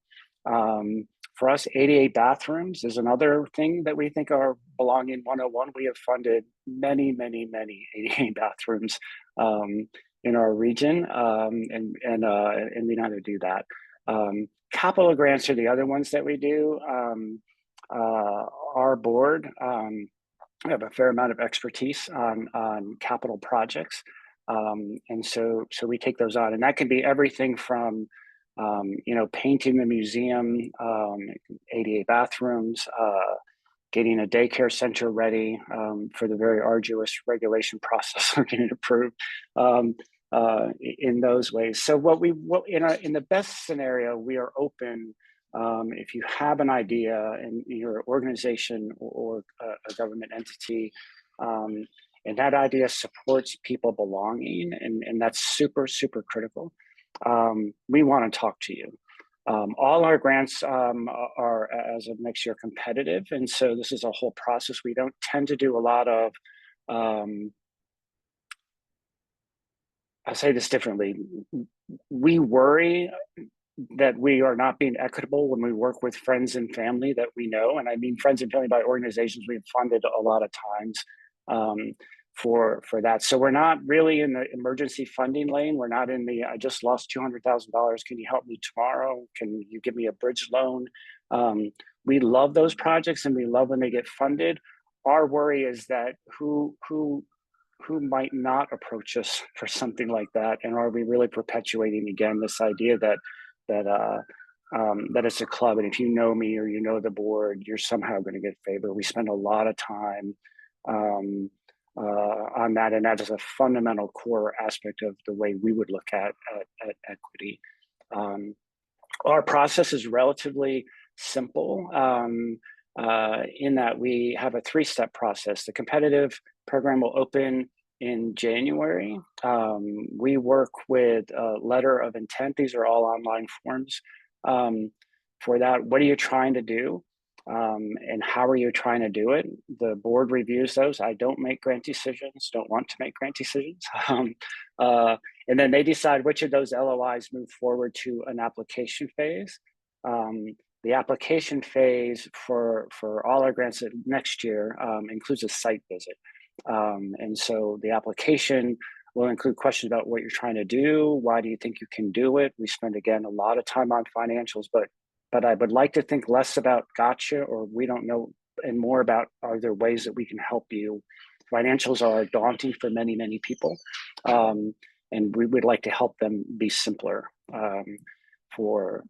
For us, 88 bathrooms is another thing that we think are belonging 101. We have funded many 88 bathrooms in our region, and we know how to do that. Capital grants are the other ones that we do. Our board, we have a fair amount of expertise on capital projects. And so we take those on, and that can be everything from, painting the museum, 88 bathrooms, getting a daycare center ready for the very arduous regulation process of getting approved in those ways. So in the best scenario, we are open. If you have an idea in your organization or a government entity, and that idea supports people belonging, and that's super critical, we want to talk to you. All our grants are, as of next year, competitive, and so this is a whole process. We don't tend to do a lot of, I'll say this differently, we worry that we are not being equitable when we work with friends and family that we know, and I mean friends and family by organizations we've funded a lot of times for that. So we're not really in the emergency funding lane. We're not in the I just lost $200,000. Can you help me tomorrow? Can you give me a bridge loan? We love those projects and we love when they get funded. Our worry is that who might not approach us for something like that, and are we really perpetuating again this idea that it's a club, and if you know me or you know the board, you're somehow going to get favor. We spend a lot of time on that, and that is a fundamental core aspect of the way we would look at equity. Our process is relatively simple in that we have a 3-step process. The competitive program will open in January. We work with a letter of intent. These are all online forms for that. What are you trying to do? and how are you trying to do it? The board reviews those. I don't make grant decisions, don't want to make grant decisions. And then they decide which of those LOIs move forward to an application phase. The application phase for all our grants next year includes a site visit. And so the application will include questions about what you're trying to do. Why do you think you can do it? We spend, again, a lot of time on financials, but I would like to think less about gotcha or we don't know, and more about, are there ways that we can help you? Financials are daunting for many, many people. And we would like to help them be simpler for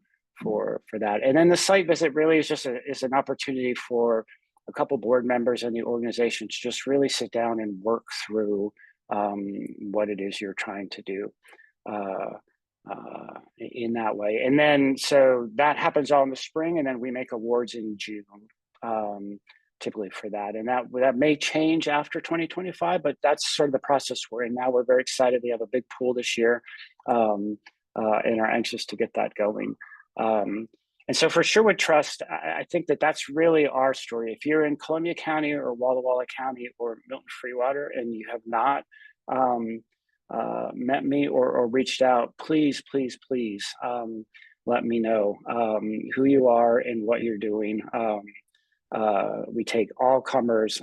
that. And then the site visit really is just is an opportunity for a couple board members and the organization to just really sit down and work through what it is you're trying to do in that way. And then, so that happens all in the spring, and then we make awards in June, typically for that. And that may change after 2025, but that's sort of the process we're in now. We're very excited. We have a big pool this year and are anxious to get that going. And so for Sherwood Trust, I think that's really our story. If you're in Columbia County or Walla Walla County or Milton Freewater and you have not met me or reached out, please let me know who you are and what you're doing. We take all comers.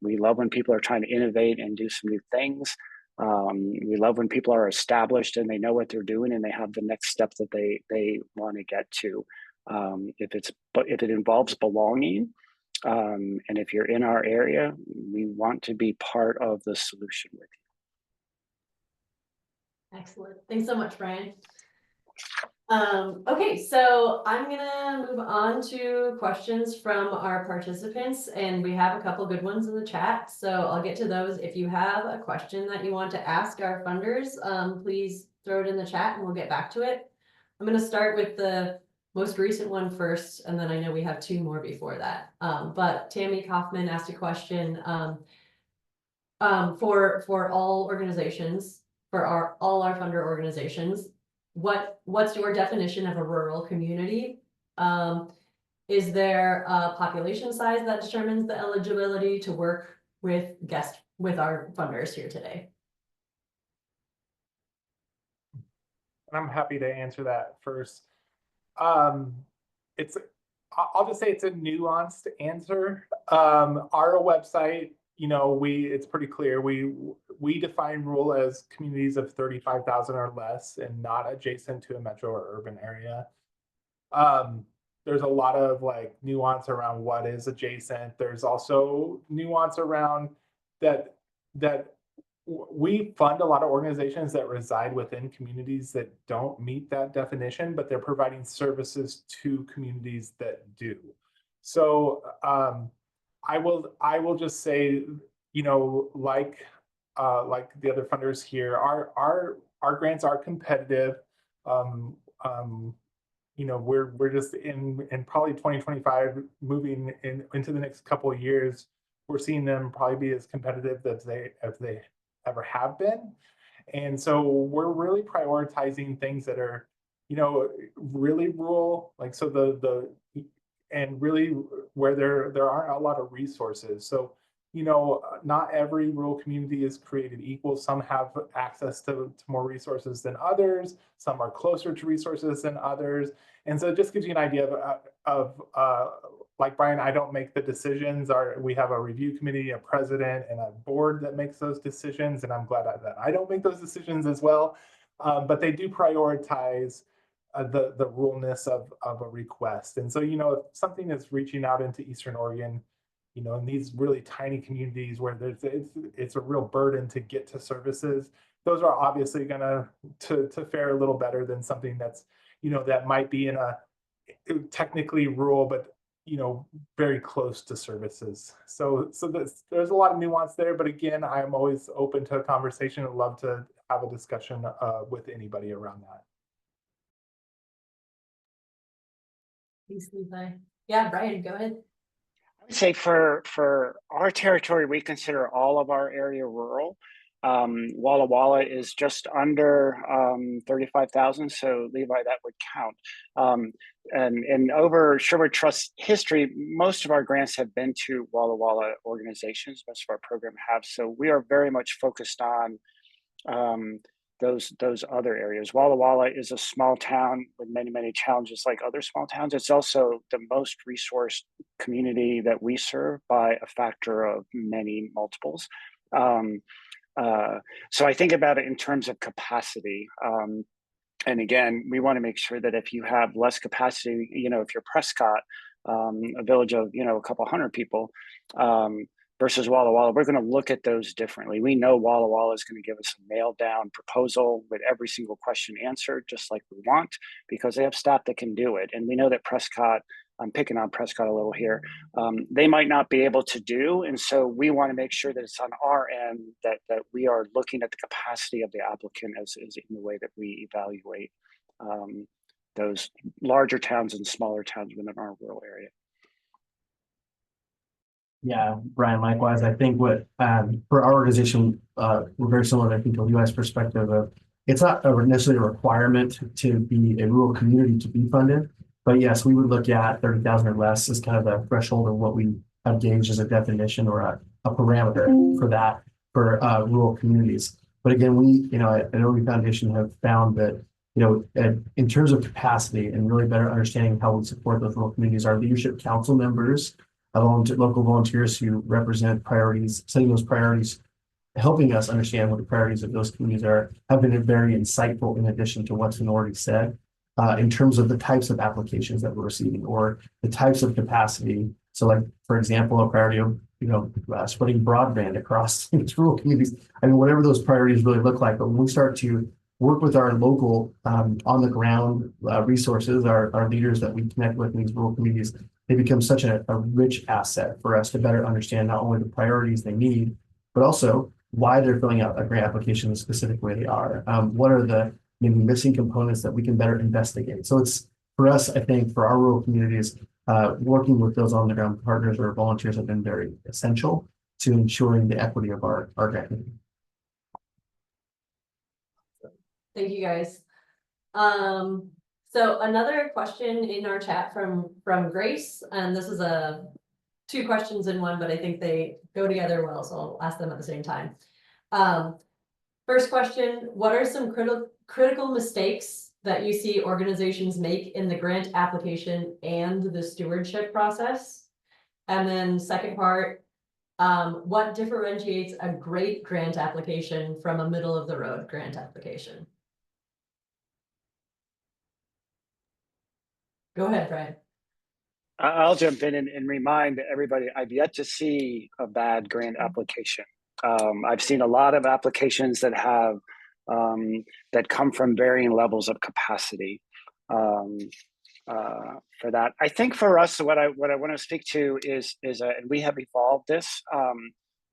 We love when people are trying to innovate and do some new things. We love when people are established and they know what they're doing and they have the next step that they want to get to. If it involves belonging, and if you're in our area, we want to be part of the solution with you. Excellent. Thanks so much, Brian. Okay, so I'm gonna move on to questions from our participants, and we have a couple good ones in the chat, so I'll get to those. If you have a question that you want to ask our funders, please throw it in the chat and we'll get back to it. I'm gonna start with the most recent one first, and then I know we have two more before that. But Tammy Kaufman asked a question for all organizations, for all our funder organizations. What's your definition of a rural community? Is there a population size that determines the eligibility to work with our funders here today? I'm happy to answer that first. I'll just say it's a nuanced answer. Our website, it's pretty clear. We define rural as communities of 35,000 or less and not adjacent to a metro or urban area. There's a lot of nuance around what is adjacent. There's also nuance around that we fund a lot of organizations that reside within communities that don't meet that definition, but they're providing services to communities that do. So I will just say, like the other funders here, our grants are competitive. We're just in probably 2025 moving into the next couple of years. We're seeing them probably be as competitive as they ever have been. And so we're really prioritizing things that are, really rural, and really where there aren't a lot of resources. So, not every rural community is created equal. Some have access to more resources than others. Some are closer to resources than others. And so it just gives you an idea of like Brian, I don't make the decisions. We have a review committee, a president, and a board that makes those decisions. And I'm glad that I don't make those decisions as well. But they do prioritize the ruralness of a request. And so, if something is reaching out into Eastern Oregon, in these really tiny communities where it's a real burden to get to services, those are obviously gonna to fare a little better than something that's, that might be in a technically rural, but very close to services. So there's a lot of nuance there, but again, I'm always open to a conversation and love to have a discussion with anybody around that. Thanks, Levi. Yeah, Brian, go ahead. I would say for our territory, we consider all of our area rural. Walla Walla is just under 35,000. So Levi, that would count. And over Sherwood Trust history, most of our grants have been to Walla Walla organizations. Most of our program have. So we are very much focused on those other areas. Walla Walla is a small town with many challenges like other small towns. It's also the most resourced community that we serve by a factor of many multiples. So I think about it in terms of capacity. And again, we want to make sure that if you have less capacity, you know, if you're Prescott, a village of, you know, a couple hundred people, versus Walla Walla, we're going to look at those differently. We know Walla Walla is going to give us a nailed down proposal with every single question answered, just like we want, because they have staff that can do it. And we know that Prescott, I'm picking on Prescott a little here, they might not be able to do. And so we want to make sure that it's on our end that we are looking at the capacity of the applicant as in the way that we evaluate those larger towns and smaller towns within our rural area. Yeah, Brian, likewise, I think what, for our organization, we're very similar, I think, to the US perspective of, it's not necessarily a requirement to be a rural community to be funded, but yes, we would look at 30,000 or less as kind of the threshold of what we have gauged as a definition or a parameter for that, for rural communities. But again, we, you know, at OE Foundation have found that, you know, in terms of capacity and really better understanding how we support those rural communities, our leadership council members, local volunteers who represent priorities, setting those priorities, helping us understand what the priorities of those communities are, have been very insightful in addition to what's been already said, in terms of the types of applications that we're receiving or the types of capacity. So like, for example, a priority of, you know, spreading broadband across rural communities. I mean, whatever those priorities really look like, but when we start to work with our local on the ground resources, our leaders that we connect with in these rural communities, they become such a rich asset for us to better understand not only the priorities they need, but also why they're filling out a grant application the specific way they are. What are the maybe missing components that we can better investigate? So it's, for us, I think, for our rural communities, working with those on the ground partners or volunteers have been very essential to ensuring the equity of our grant. Thank you, guys. So another question in our chat from Grace, and this is two questions in one, but I think they go together well, so I'll ask them at the same time. First question, what are some critical mistakes that you see organizations make in the grant application and the stewardship process? And then second part, what differentiates a great grant application from a middle of the road grant application? Go ahead, Brian. I'll jump in and remind everybody, I've yet to see a bad grant application. I've seen a lot of applications that have that come from varying levels of capacity for that. I think for us, what I want to speak to is and we have evolved this.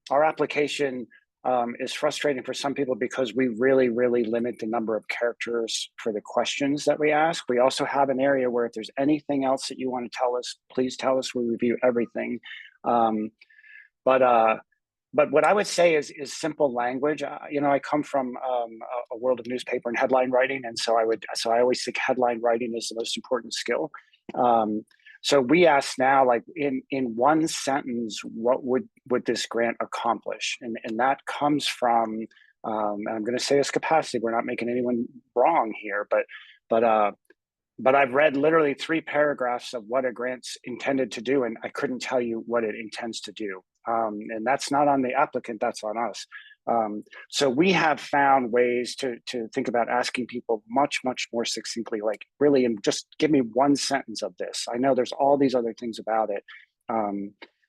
Our application is frustrating for some people because we really limit the number of characters for the questions that we ask. We also have an area where if there's anything else that you want to tell us, please tell us. We review everything. But what I would say is simple language. You know, I come from a world of newspaper and headline writing, and so I always think headline writing is the most important skill. So we ask now, like in one sentence, what would this grant accomplish? And that comes from, and I'm going to say this capacity. We're not making anyone wrong here, but I've read literally 3 paragraphs of what a grant's intended to do, and I couldn't tell you what it intends to do. And that's not on the applicant, that's on us. So we have found ways to think about asking people much more succinctly, like really, and just give me one sentence of this. I know there's all these other things about it,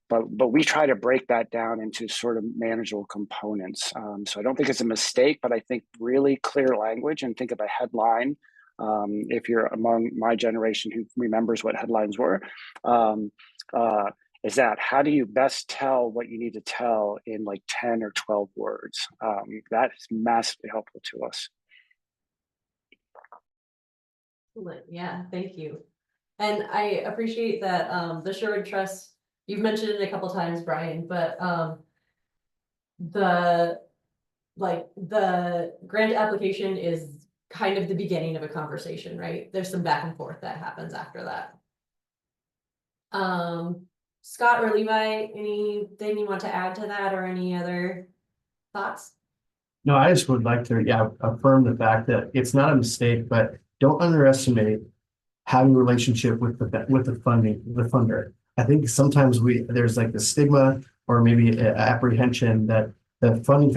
but we try to break that down into sort of manageable components. So I don't think it's a mistake, but I think really clear language and think of a headline. If you're among my generation who remembers what headlines were, is that how do you best tell what you need to tell in like 10 or 12 words? That is massively helpful to us. Yeah, thank you. And I appreciate that the Sherwood Trust, you've mentioned it a couple times, Brian, but the like the grant application is kind of the beginning of a conversation, right? There's some back and forth that happens after that. Scott or Levi, anything you want to add to that or any other thoughts? No, I just would like to, yeah, affirm the fact that it's not a mistake, but don't underestimate having a relationship with the funder. I think sometimes there's like the stigma or maybe apprehension that the funding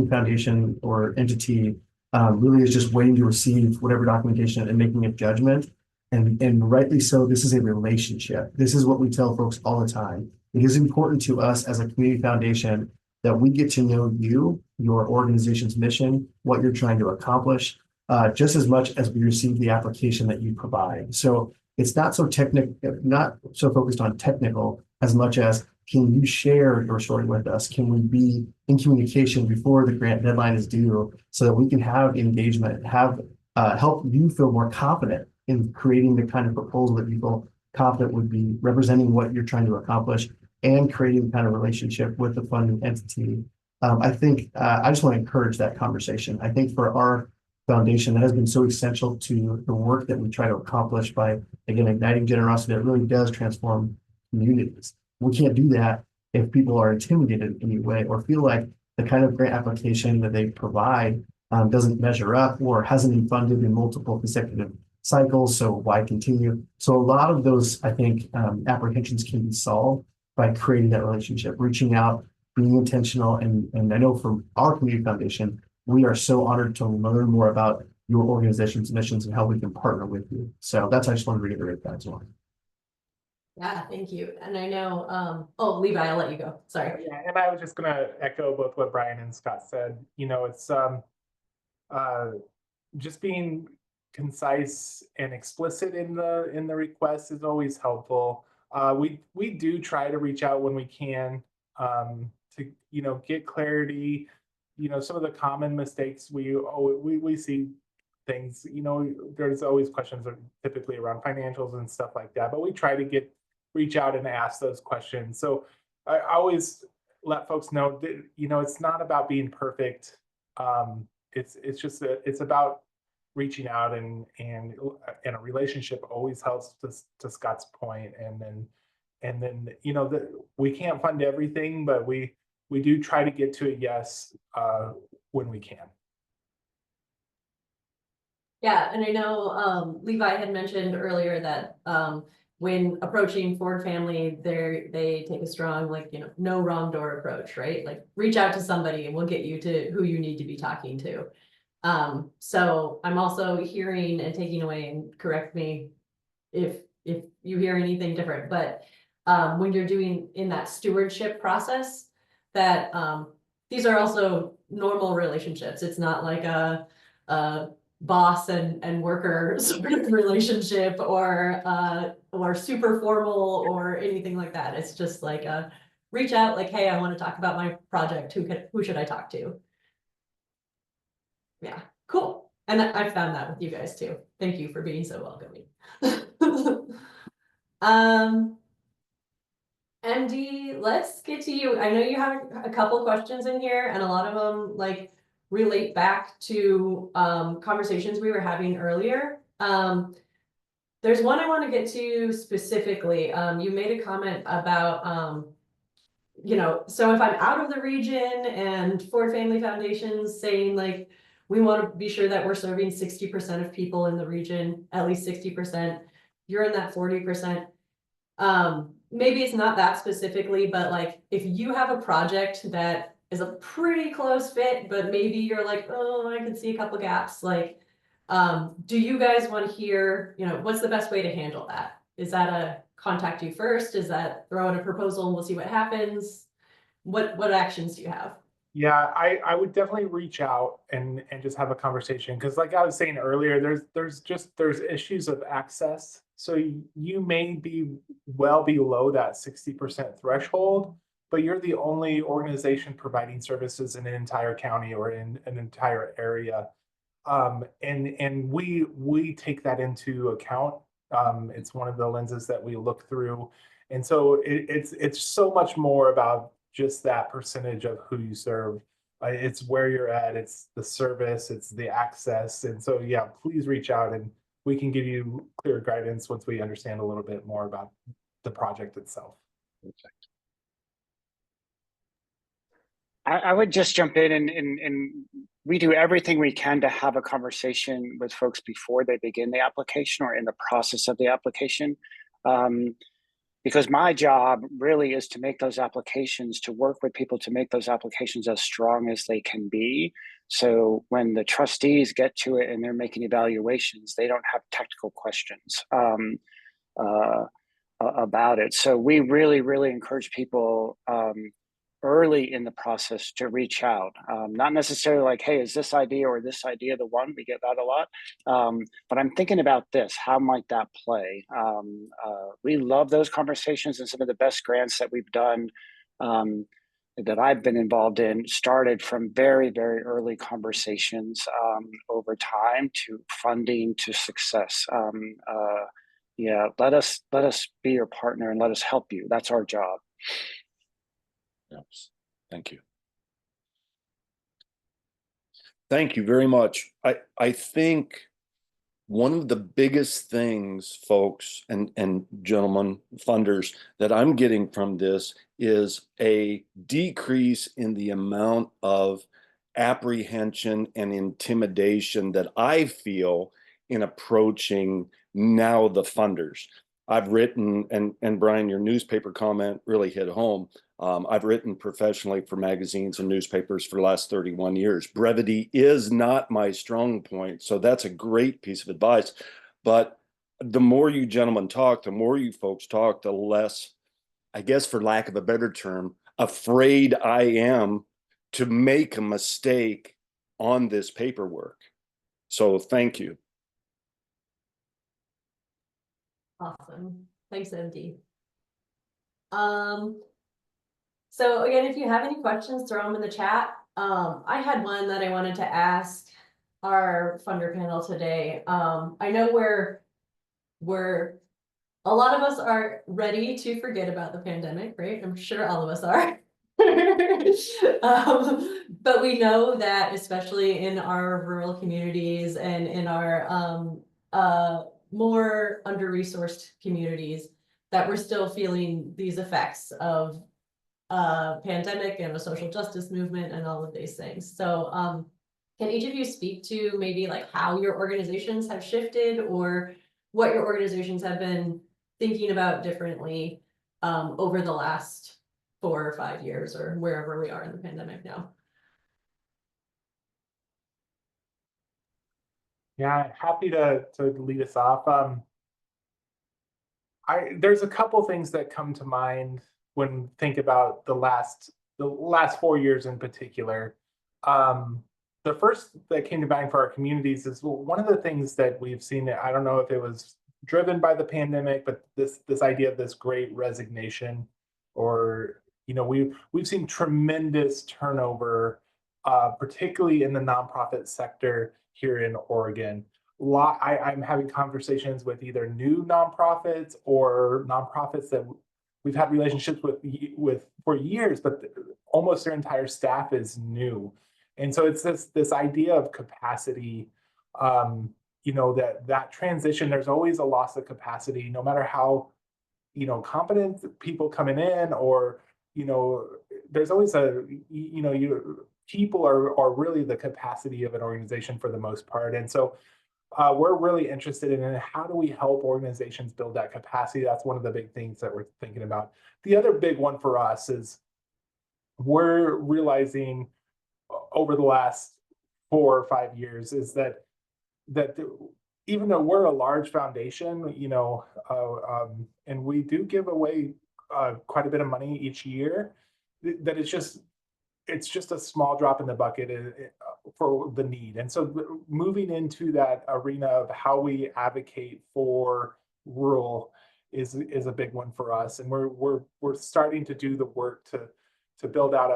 foundation or entity really is just waiting to receive whatever documentation and making a judgment. And rightly so, this is a relationship. This is what we tell folks all the time. It is important to us as a community foundation that we get to know you, your organization's mission, what you're trying to accomplish, just as much as we receive the application that you provide. So it's not so focused on technical as much as, can you share your story with us? Can we be in communication before the grant deadline is due so that we can have engagement, help you feel more confident in creating the kind of proposal that you feel confident would be representing what you're trying to accomplish and creating the kind of relationship with the funding entity. I think I just want to encourage that conversation. I think for our foundation, that has been so essential to the work that we try to accomplish by, again, igniting generosity that really does transform communities. We can't do that if people are intimidated in any way or feel like the kind of grant application that they provide doesn't measure up or hasn't been funded in multiple consecutive cycles. So why continue? So a lot of those, I think, apprehensions can be solved by creating that relationship, reaching out, being intentional. And I know from our community foundation, we are so honored to learn more about your organization's missions and how we can partner with you. So I just want to reiterate that as well. Yeah, thank you. And I know, oh, Levi, I'll let you go. Sorry. Yeah, and I was just gonna echo both what Brian and Scott said. You know, it's just being concise and explicit in the request is always helpful. We do try to reach out when we can to get clarity. Some of the common mistakes we see things. There's always questions typically around financials and stuff like that, but we try to reach out and ask those questions. So I always let folks know that it's not about being perfect. It's just it's about reaching out and a relationship always helps to Scott's point. And then that we can't fund everything, but we do try to get to a yes when we can. Yeah, and I know Levi had mentioned earlier that when approaching Ford Family, they take a strong, no wrong door approach, right? Like, reach out to somebody and we'll get you to who you need to be talking to. So I'm also hearing and taking away, and correct me if you hear anything different, but when you're doing in that stewardship process, that these are also normal relationships. It's not like a boss and worker sort of relationship or super formal or anything like that. It's just like reach out, like, hey, I want to talk about my project. Who should I talk to? Yeah, cool. And I found that with you guys too. Thank you for being so welcoming. MD, let's get to you. I know you have a couple questions in here, and a lot of them relate back to conversations we were having earlier. There's one I want to get to specifically. You made a comment about so if I'm out of the region and Ford Family Foundation's saying we want to be sure that we're serving 60% of people in the region, at least 60%, you're in that 40%. Maybe it's not that specifically, but if you have a project that is a pretty close fit, but maybe you're like, oh, I can see a couple gaps. Do you guys want to hear, what's the best way to handle that? Is that a contact you first? Is that throw in a proposal and we'll see what happens? What actions do you have? Yeah, I would definitely reach out and just have a conversation, because like I was saying earlier, there's issues of access. So you may be well below that 60% threshold, but you're the only organization providing services in an entire county or in an entire area. And we take that into account. It's one of the lenses that we look through. And so it's so much more about just that percentage of who you serve. It's where you're at, it's the service, it's the access. And so, yeah, please reach out and we can give you clear guidance once we understand a little bit more about the project itself. I would just jump in and we do everything we can to have a conversation with folks before they begin the application or in the process of the application. Because my job really is to make those applications, to work with people to make those applications as strong as they can be. So when the trustees get to it and they're making evaluations, they don't have technical questions about it. So we really, really encourage people early in the process to reach out. Not necessarily like, hey, is this idea or this idea the one? We get that a lot. But I'm thinking about this. How might that play? We love those conversations, and some of the best grants that we've done that I've been involved in started from very, very early conversations over time to funding to success. Yeah, let us be your partner and let us help you. That's our job. Yes, thank you. Thank you very much. I think one of the biggest things, folks and gentlemen, funders, that I'm getting from this is a decrease in the amount of apprehension and intimidation that I feel in approaching now the funders. I've written, and Brian, your newspaper comment really hit home. I've written professionally for magazines and newspapers for the last 31 years. Brevity is not my strong point, so that's a great piece of advice. But the more you gentlemen talk, the more you folks talk, the less, I guess for lack of a better term, afraid I am to make a mistake on this paperwork. So thank you. Awesome. Thanks, MD. So again, if you have any questions, throw them in the chat. I had one that I wanted to ask our funder panel today. I know we're a lot of us are ready to forget about the pandemic, right? I'm sure all of us are. But we know that especially in our rural communities and in our more under-resourced communities, that we're still feeling these effects of pandemic and a social justice movement and all of these things. So can each of you speak to maybe like how your organizations have shifted or what your organizations have been thinking about differently over the last 4 or 5 years or wherever we are in the pandemic now? Yeah, happy to lead us off. There's a couple things that come to mind when think about the last 4 years in particular. The first that came to mind for our communities is one of the things that we've seen. I don't know if it was driven by the pandemic, but this idea of this great resignation, or we've seen tremendous turnover, particularly in the nonprofit sector here in Oregon. I'm having conversations with either new nonprofits or nonprofits that we've had relationships with for years, but almost their entire staff is new. And so it's this idea of capacity, that transition, there's always a loss of capacity, no matter how, competent people coming in, or, there's always people are really the capacity of an organization for the most part. And so we're really interested in how do we help organizations build that capacity. That's one of the big things that we're thinking about. The other big one for us is we're realizing over the last 4 or 5 years is that even though we're a large foundation, and we do give away quite a bit of money each year, that it's just a small drop in the bucket for the need. And so moving into that arena of how we advocate for rural is a big one for us. And we're starting to do the work to build out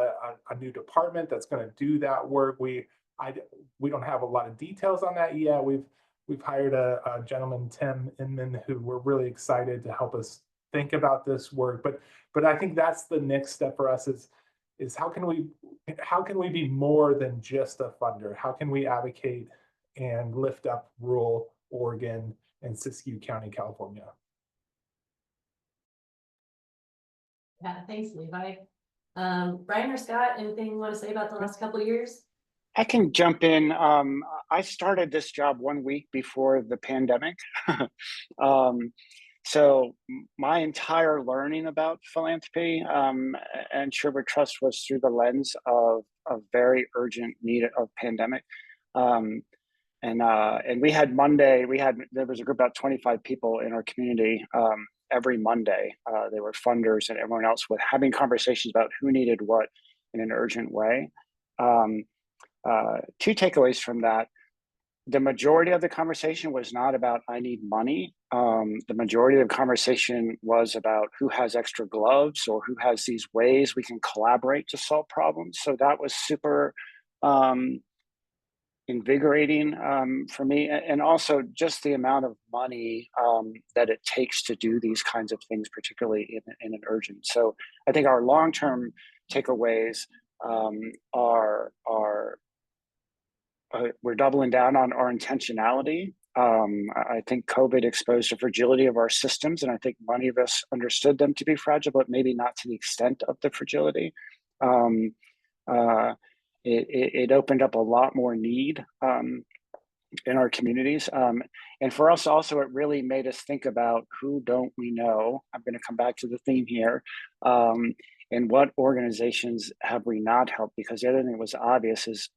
a new department that's going to do that work. We don't have a lot of details on that yet. We've hired a gentleman, Tim Inman, who we're really excited to help us think about this work. But I think that's the next step for us is how can we be more than just a funder? How can we advocate and lift up rural Oregon and Siskiyou County, California? Yeah, thanks, Levi. Brian or Scott, anything you want to say about the last couple of years? I can jump in. I started this job 1 week before the pandemic. So my entire learning about philanthropy and Sherwood Trust was through the lens of a very urgent need of pandemic. And we had Monday, there was a group about 25 people in our community every Monday. They were funders and everyone else with having conversations about who needed what in an urgent way. Two takeaways from that. The majority of the conversation was not about I need money. The majority of the conversation was about who has extra gloves or who has these ways we can collaborate to solve problems. So that was super invigorating for me, and also just the amount of money that it takes to do these kinds of things, particularly in an urgent. So I think our long-term takeaways are we're doubling down on our intentionality. I think COVID exposed the fragility of our systems, and I think many of us understood them to be fragile, but maybe not to the extent of the fragility. It opened up a lot more need in our communities. And for us also, it really made us think about who don't we know? I'm going to come back to the theme here. And what organizations have we not helped? Because the other thing that was obvious is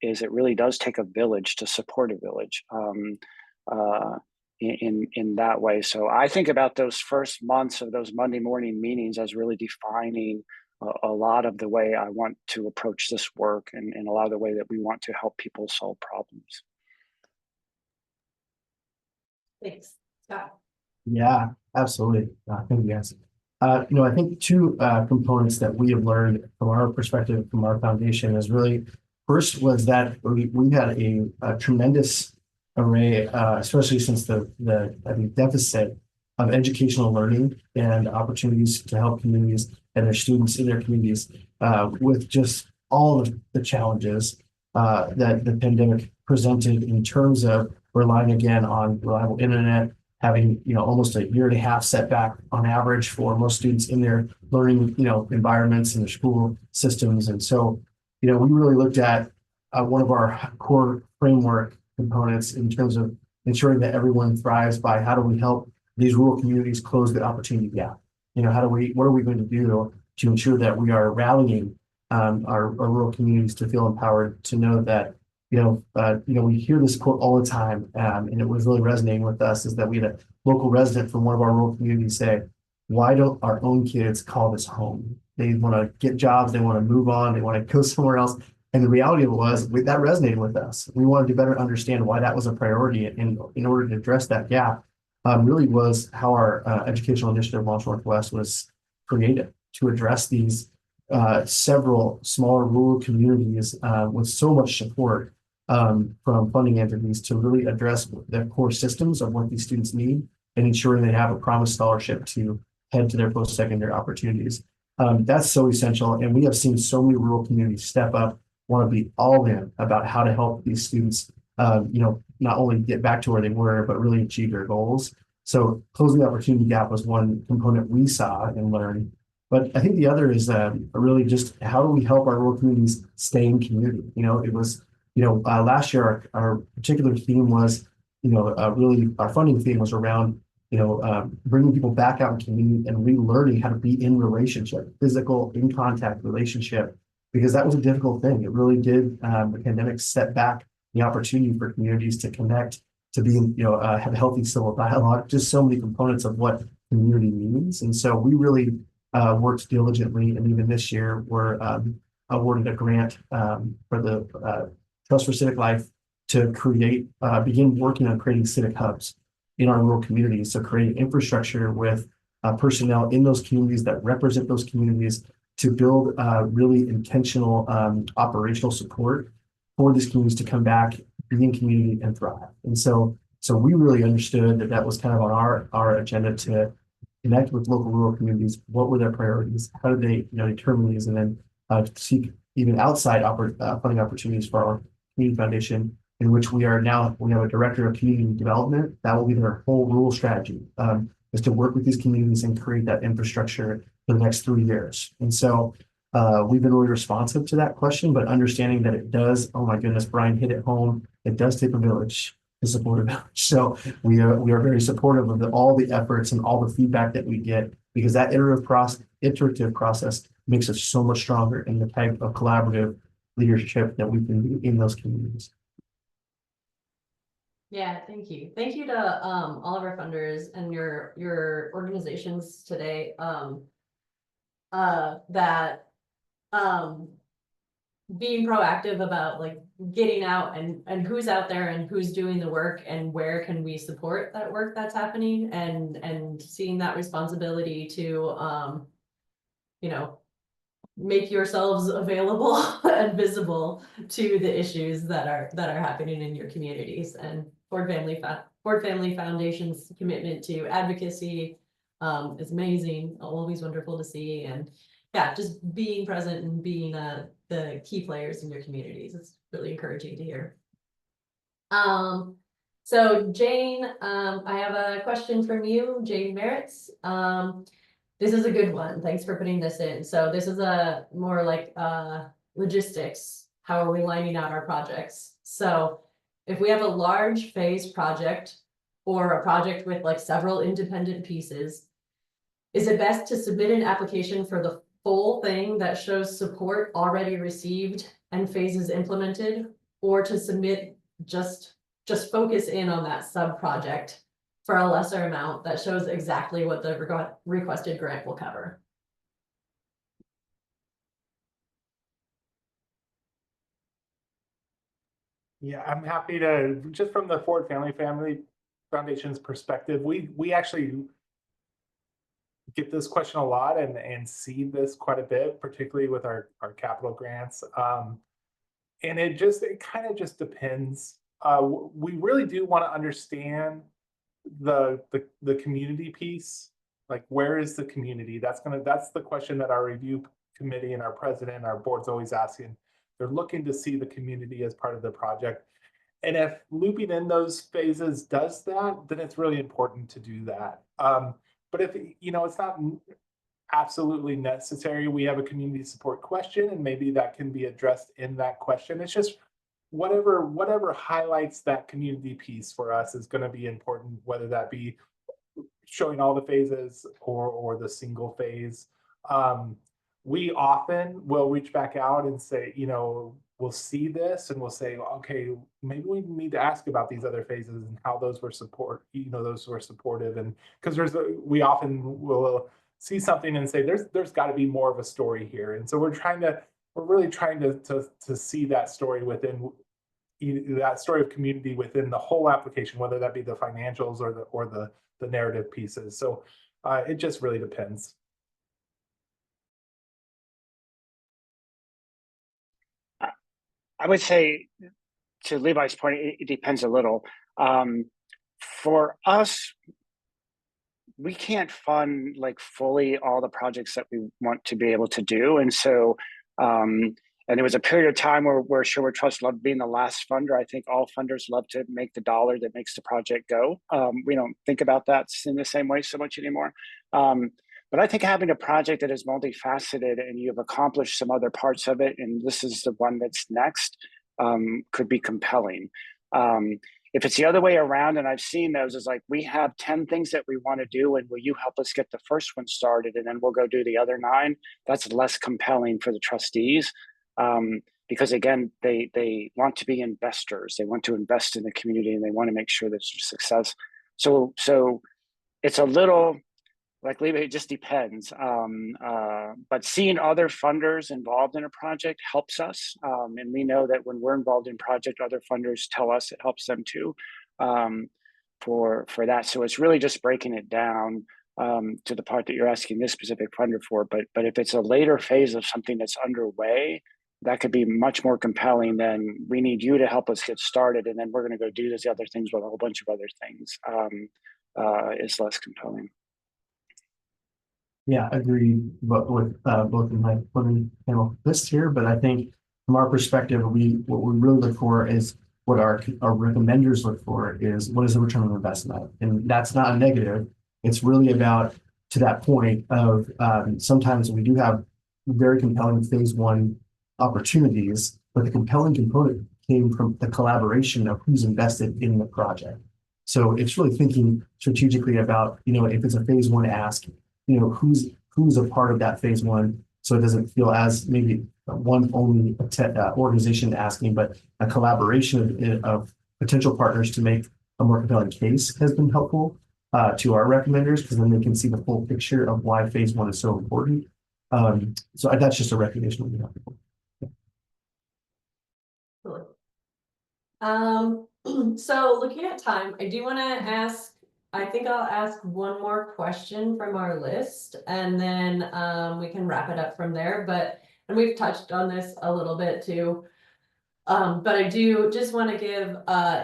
it really does take a village to support a village in that way. So I think about those first months of those Monday morning meetings as really defining a lot of the way I want to approach this work and a lot of the way that we want to help people solve problems. Thanks, Scott. Yeah, absolutely. Thank you, guys. I think two components that we have learned from our perspective, from our foundation, is really first was that we had a tremendous array, especially since the deficit of educational learning and opportunities to help communities and their students in their communities with just all of the challenges that the pandemic presented in terms of relying again on reliable internet, having almost a year and a half setback on average for most students in their learning environments and their school systems. And so we really looked at one of our core framework components in terms of ensuring that everyone thrives by how do we help these rural communities close the opportunity gap. What are we going to do to ensure that we are rallying our rural communities to feel empowered, to know that we hear this quote all the time, and it was really resonating with us, is that we had a local resident from one of our rural communities say, why don't our own kids call this home? They want to get jobs, they want to move on, they want to go somewhere else. And the reality of it was that resonated with us. We wanted to better understand why that was a priority, and in order to address that gap, really was how our educational initiative Launch Northwest was created to address these several smaller rural communities with so much support from funding entities to really address the core systems of what these students need and ensuring they have a promised scholarship to head to their post-secondary opportunities. That's so essential. And we have seen so many rural communities step up, want to be all in about how to help these students, not only get back to where they were, but really achieve their goals. So closing the opportunity gap was one component we saw and learned. But I think the other is really just how do we help our rural communities stay in community? It was, last year our particular theme was, really our funding theme was around, bringing people back out in community and relearning how to be in relationship, physical, in contact relationship, because that was a difficult thing. It really did. The pandemic set back the opportunity for communities to connect, to be, have healthy civil dialogue, just so many components of what community means. And so we really worked diligently, and even this year we're awarded a grant for the Trust for Civic Life to begin working on creating civic hubs in our rural communities. So creating infrastructure with personnel in those communities that represent those communities to build really intentional operational support for these communities to come back, be in community, and thrive. And so we really understood that was kind of on our agenda to connect with local rural communities. What were their priorities? How did they determine these? And then to seek even outside funding opportunities for our community foundation, in which we have a director of community development. That will be their whole rural strategy, is to work with these communities and create that infrastructure for the next 3 years. And so we've been really responsive to that question, but understanding that it does, oh my goodness, Brian hit it home. It does take a village to support a village. So we are very supportive of all the efforts and all the feedback that we get, because that iterative process makes us so much stronger in the type of collaborative leadership that we can do in those communities. Yeah, thank you. Thank you to all of our funders and your organizations today. Being proactive about like getting out and who's out there and who's doing the work and where can we support that work that's happening, and seeing that responsibility to make yourselves available and visible to the issues that are happening in your communities. And Ford Family Foundation's commitment to advocacy is amazing, always wonderful to see. And yeah, just being present and being the key players in your communities. It's really encouraging to hear. So Jane, I have a question from you, Jane Merritts. This is a good one. Thanks for putting this in. So this is a more like logistics. How are we lining out our projects? So if we have a large phase project or a project with like several independent pieces, is it best to submit an application for the full thing that shows support already received and phases implemented, or to submit just focus in on that sub project for a lesser amount that shows exactly what the requested grant will cover? Yeah, I'm happy to, just from the Ford Family Foundation's perspective, we actually get this question a lot and see this quite a bit, particularly with our capital grants. And it kind of just depends. We really do want to understand the community piece. Like, where is the community? That's the question that our review committee and our president and our board's always asking. They're looking to see the community as part of the project. And if looping in those phases does that, then it's really important to do that. But if, it's not absolutely necessary, we have a community support question, and maybe that can be addressed in that question. It's just whatever highlights that community piece for us is going to be important, whether that be showing all the phases or the single phase. We often will reach back out and say, we'll see this and we'll say, okay, maybe we need to ask about these other phases and how those were supportive. And because we often will see something and say, there's got to be more of a story here. And so we're really trying to see that story within that story of community within the whole application, whether that be the financials or the narrative pieces. So it just really depends. I would say, to Levi's point, it depends a little. For us, we can't fund like fully all the projects that we want to be able to do. And so, and there was a period of time where Sherwood Trust loved being the last funder. I think all funders love to make the dollar that makes the project go. We don't think about that in the same way so much anymore. But I think having a project that is multifaceted and you've accomplished some other parts of it, and this is the one that's next, could be compelling. If it's the other way around, and I've seen those, is like, we have 10 things that we want to do, and will you help us get the first one started, and then we'll go do the other 9? That's less compelling for the trustees, because again, they want to be investors. They want to invest in the community, and they want to make sure there's success. So it's a little, like, it just depends. But seeing other funders involved in a project helps us. And we know that when we're involved in project, other funders tell us it helps them too, for that. So it's really just breaking it down to the part that you're asking this specific funder for. But if it's a later phase of something that's underway, that could be much more compelling than, we need you to help us get started, and then we're going to go do these other things with a whole bunch of other things. Is less compelling. Yeah, agreed, but with both of my panelists here, but I think from our perspective, what we really look for is what our recommenders look for is what is the return on investment? And that's not a negative. It's really about to that point of sometimes we do have very compelling phase one opportunities, but the compelling component came from the collaboration of who's invested in the project. So it's really thinking strategically about, if it's a phase one ask, who's a part of that phase one, so it doesn't feel as maybe one only organization asking, but a collaboration of potential partners to make a more compelling case has been helpful to our recommenders, because then they can see the full picture of why phase one is so important. So that's just a recognition we have. So looking at time, I do want to ask, I think I'll ask one more question from our list, and then we can wrap it up from there. And we've touched on this a little bit too. But I do just want to give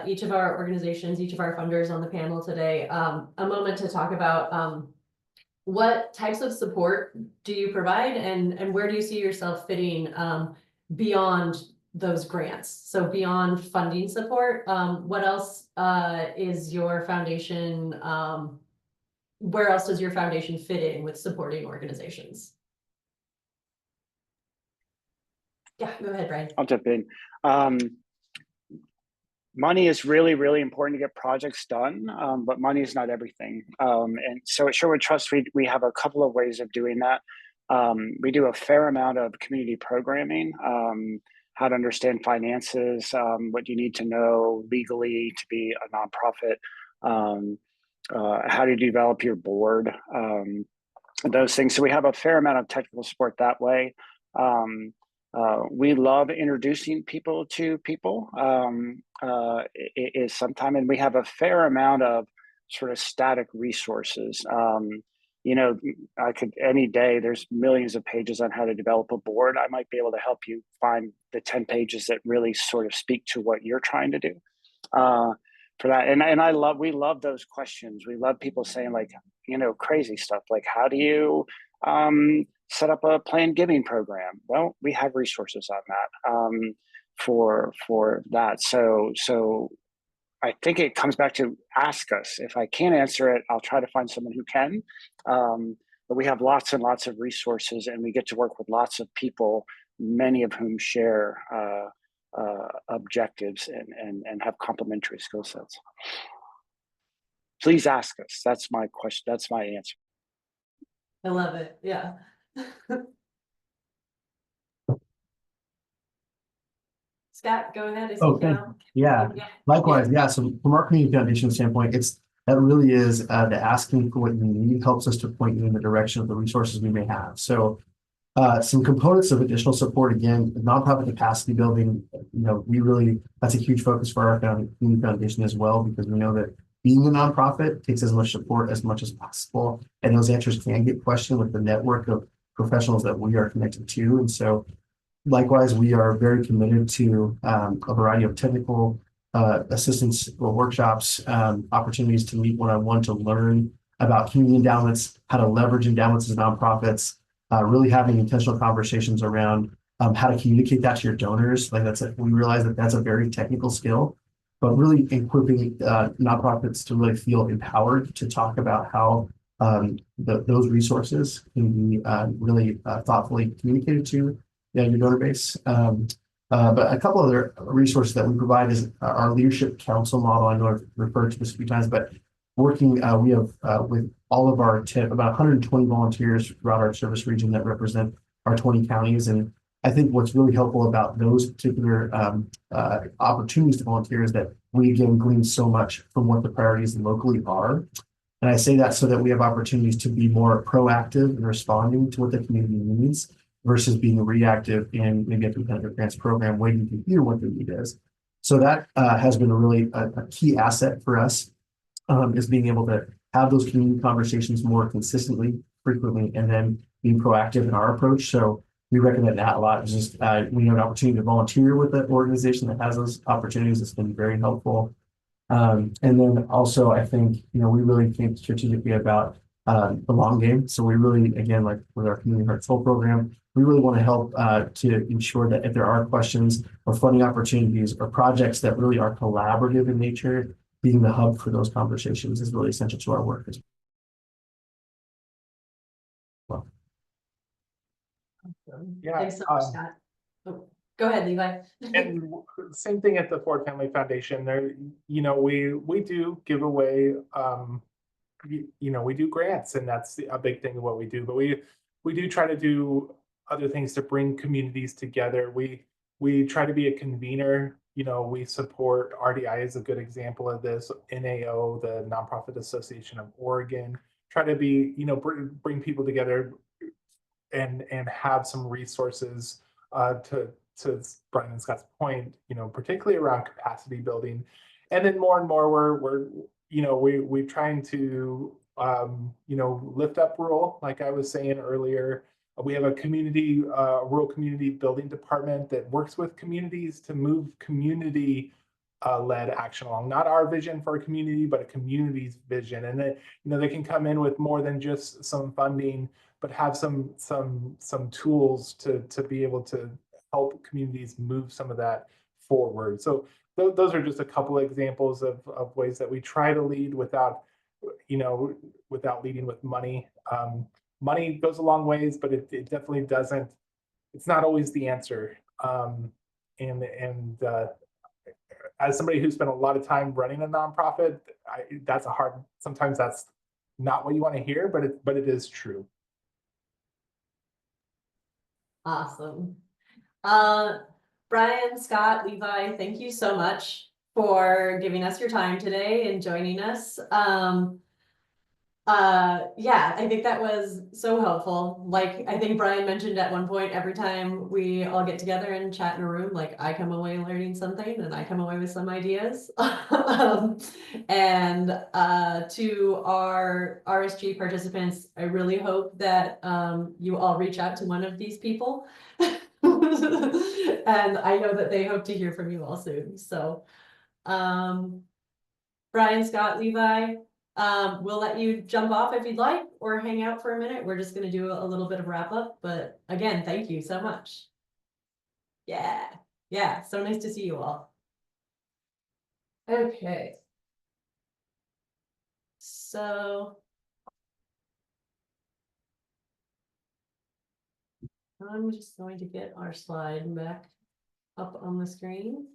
each of our organizations, each of our funders on the panel today, a moment to talk about what types of support do you provide, and where do you see yourself fitting beyond those grants? So beyond funding support, what else is your foundation, where else does your foundation fit in with supporting organizations? Yeah, go ahead, Brian. I'll jump in. Money is really, really important to get projects done, but money is not everything. And so at Sherwood Trust, we have a couple of ways of doing that. We do a fair amount of community programming, how to understand finances, what you need to know legally to be a nonprofit, how to develop your board, those things. So we have a fair amount of technical support that way. We love introducing people to people. It is sometime, and we have a fair amount of sort of static resources. I could any day, there's millions of pages on how to develop a board. I might be able to help you find the 10 pages that really sort of speak to what you're trying to do for that. And we love those questions. We love people saying like, crazy stuff like, how do you set up a planned giving program? Well, we have resources on that for that. So I think it comes back to ask us. If I can't answer it, I'll try to find someone who can. But we have lots and lots of resources, and we get to work with lots of people, many of whom share objectives and have complementary skill sets. Please ask us. That's my question. That's my answer. I love it. Yeah. Scott, go ahead. Yeah. Likewise, yeah. So from our community foundation standpoint, that really is the asking for what you need helps us to point you in the direction of the resources we may have. So some components of additional support, again, nonprofit capacity building, that's a huge focus for our community foundation as well, because we know that being a nonprofit takes as much support as much as possible. And those answers can get questioned with the network of professionals that we are connected to. And so likewise, we are very committed to a variety of technical assistance or workshops, opportunities to meet one-on-one to learn about community endowments, how to leverage endowments as nonprofits, really having intentional conversations around how to communicate that to your donors. We realize that that's a very technical skill, but really equipping nonprofits to really feel empowered to talk about how those resources can be really thoughtfully communicated to your donor base. But a couple other resources that we provide is our leadership council model. I know I've referred to this a few times, but working, we have with all of our about 120 volunteers throughout our service region that represent our 20 counties. And I think what's really helpful about those particular opportunities to volunteer is that we again glean so much from what the priorities locally are. And I say that so that we have opportunities to be more proactive in responding to what the community needs versus being reactive in maybe a competitive grants program waiting to hear what the need is. So that has been really a key asset for us, is being able to have those community conversations more consistently, frequently, and then being proactive in our approach. So we recommend that a lot. It's just we have an opportunity to volunteer with an organization that has those opportunities. It's been very helpful. And then also, I think, we really think strategically about the long game. So we really, again, like with our Community Heart Full program, we really want to help to ensure that if there are questions or funding opportunities or projects that really are collaborative in nature, being the hub for those conversations is really essential to our work as well. Yeah, Thanks so much, Scott. Oh, go ahead, Levi. And same thing at the Ford Family Foundation. There, you know, we do give away, you know, we do grants, and that's a big thing of what we do. But we do try to do other things to bring communities together. We try to be a convener. You know, we support RDI is a good example of this. NAO, the Nonprofit Association of Oregon, try to be, you know, bring people together and have some resources to Brian and Scott's point, you know, particularly around capacity building. And then more and more we're you know, we're trying to you know, lift up rural, like I was saying earlier. We have a community rural community building department that works with communities to move community led action along, not our vision for a community, but a community's vision. And then, you know, they can come in with more than just some funding, but have some tools to be able to help communities move some of that forward. So those are just a couple of examples of ways that we try to lead without, you know, without leading with money. Money goes a long ways, but it definitely doesn't, it's not always the answer. As somebody who spent a lot of time running a nonprofit, sometimes that's not what you want to hear, but it is true. Awesome. Brian, Scott, Levi, thank you so much for giving us your time today and joining us. Yeah, I think that was so helpful. Like, I think Brian mentioned at one point, every time we all get together and chat in a room, like I come away learning something and I come away with some ideas. And to our RSG participants, I really hope that you all reach out to one of these people. And I know that they hope to hear from you all soon. So Brian, Scott, Levi, we'll let you jump off if you'd like, or hang out for a minute. We're just going to do a little bit of wrap up, but again, thank you so much. Yeah, so nice to see you all. Okay. So I'm just going to get our slide back up on the screen.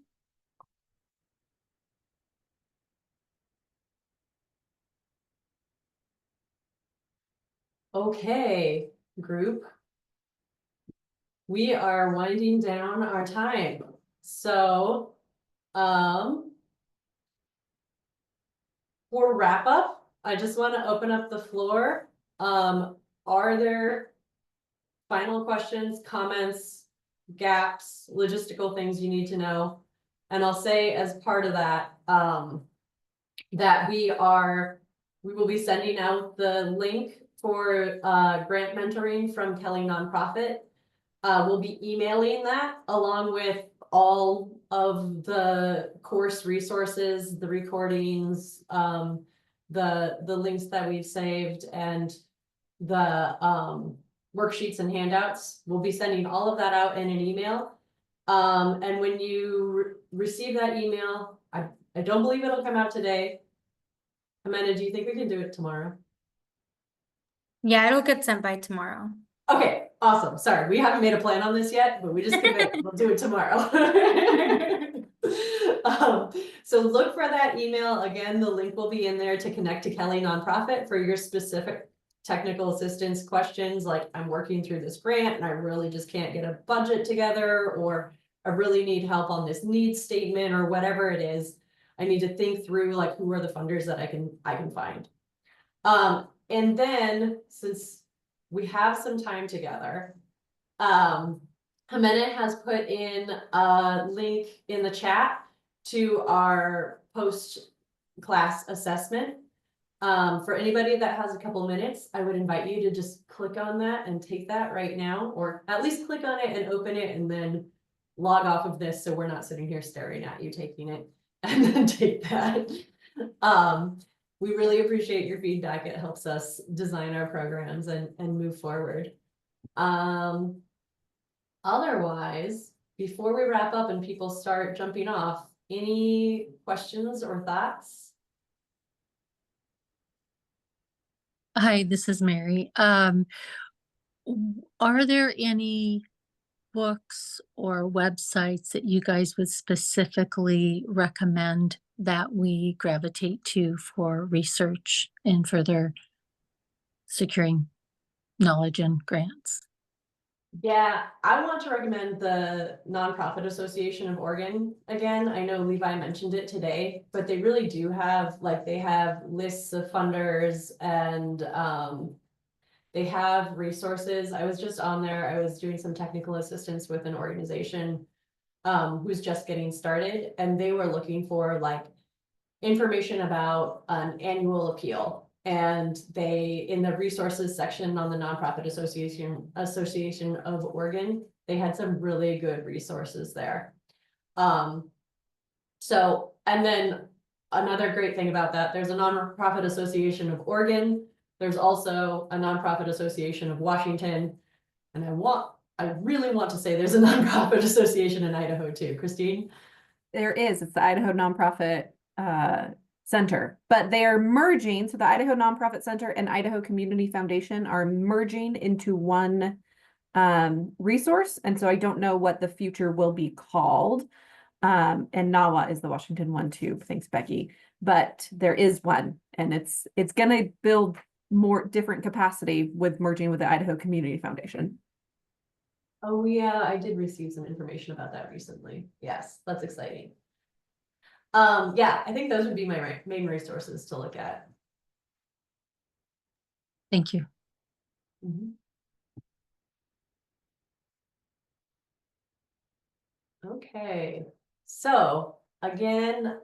Okay, group. We are winding down our time. So, for wrap up, I just want to open up the floor. Are there final questions, comments, gaps, logistical things you need to know? And I'll say as part of that, that we will be sending out the link for grant mentoring from Kelly Nonprofit. We'll be emailing that along with all of the course resources, the recordings, the links that we've saved, and the worksheets and handouts. We'll be sending all of that out in an email. And when you receive that email, I don't believe it'll come out today. Amanda, do you think we can do it tomorrow? Yeah, it'll get sent by tomorrow. Okay, awesome. Sorry, we haven't made a plan on this yet, but we just commit. We'll do it tomorrow. So look for that email. Again, the link will be in there to connect to Kelly Nonprofit for your specific technical assistance questions. Like, I'm working through this grant and I really just can't get a budget together, or I really need help on this needs statement, or whatever it is. I need to think through, like, who are the funders that I can find. And then, since we have some time together, Jimena has put in a link in the chat to our post-class assessment. For anybody that has a couple minutes, I would invite you to just click on that and take that right now, or at least click on it and open it and then log off of this, so we're not sitting here staring at you taking it, and then take that. we really appreciate your feedback. It helps us design our programs and move forward. Otherwise, before we wrap up and people start jumping off, any questions or thoughts? Hi, this is Mary. Are there any books or websites that you guys would specifically recommend that we gravitate to for research and further securing knowledge and grants? Yeah, I want to recommend the Nonprofit Association of Oregon again. I know Levi mentioned it today, but they really do have, like, they have lists of funders and they have resources. I was just on there. I was doing some technical assistance with an organization who's just getting started, and they were looking for like information about an annual appeal. And they, in the resources section on the Nonprofit Association of Oregon, they had some really good resources there. So, and then another great thing about that, there's a Nonprofit Association of Oregon. There's also a Nonprofit Association of Washington. And I really want to say there's a Nonprofit Association in Idaho too. Christine? There is, it's the Idaho Nonprofit Center, but they are merging. So the Idaho Nonprofit Center and Idaho Community Foundation are merging into one resource. And so I don't know what the future will be called. And NAWA is the Washington one too. Thanks, Becky. But there is one, and it's gonna build more different capacity with merging with the Idaho Community Foundation. Oh yeah, I did receive some information about that recently. Yes, that's exciting. Yeah, I think those would be my main resources to look at. Thank you. Okay, so again,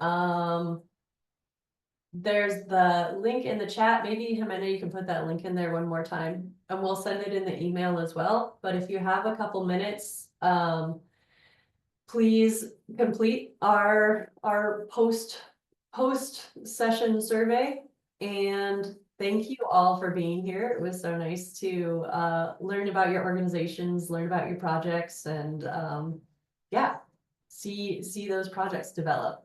there's the link in the chat. Maybe Jimena, you can put that link in there one more time, and we'll send it in the email as well. But if you have a couple minutes, please complete our post session survey. And thank you all for being here. It was so nice to learn about your organizations, learn about your projects, and yeah, see those projects develop.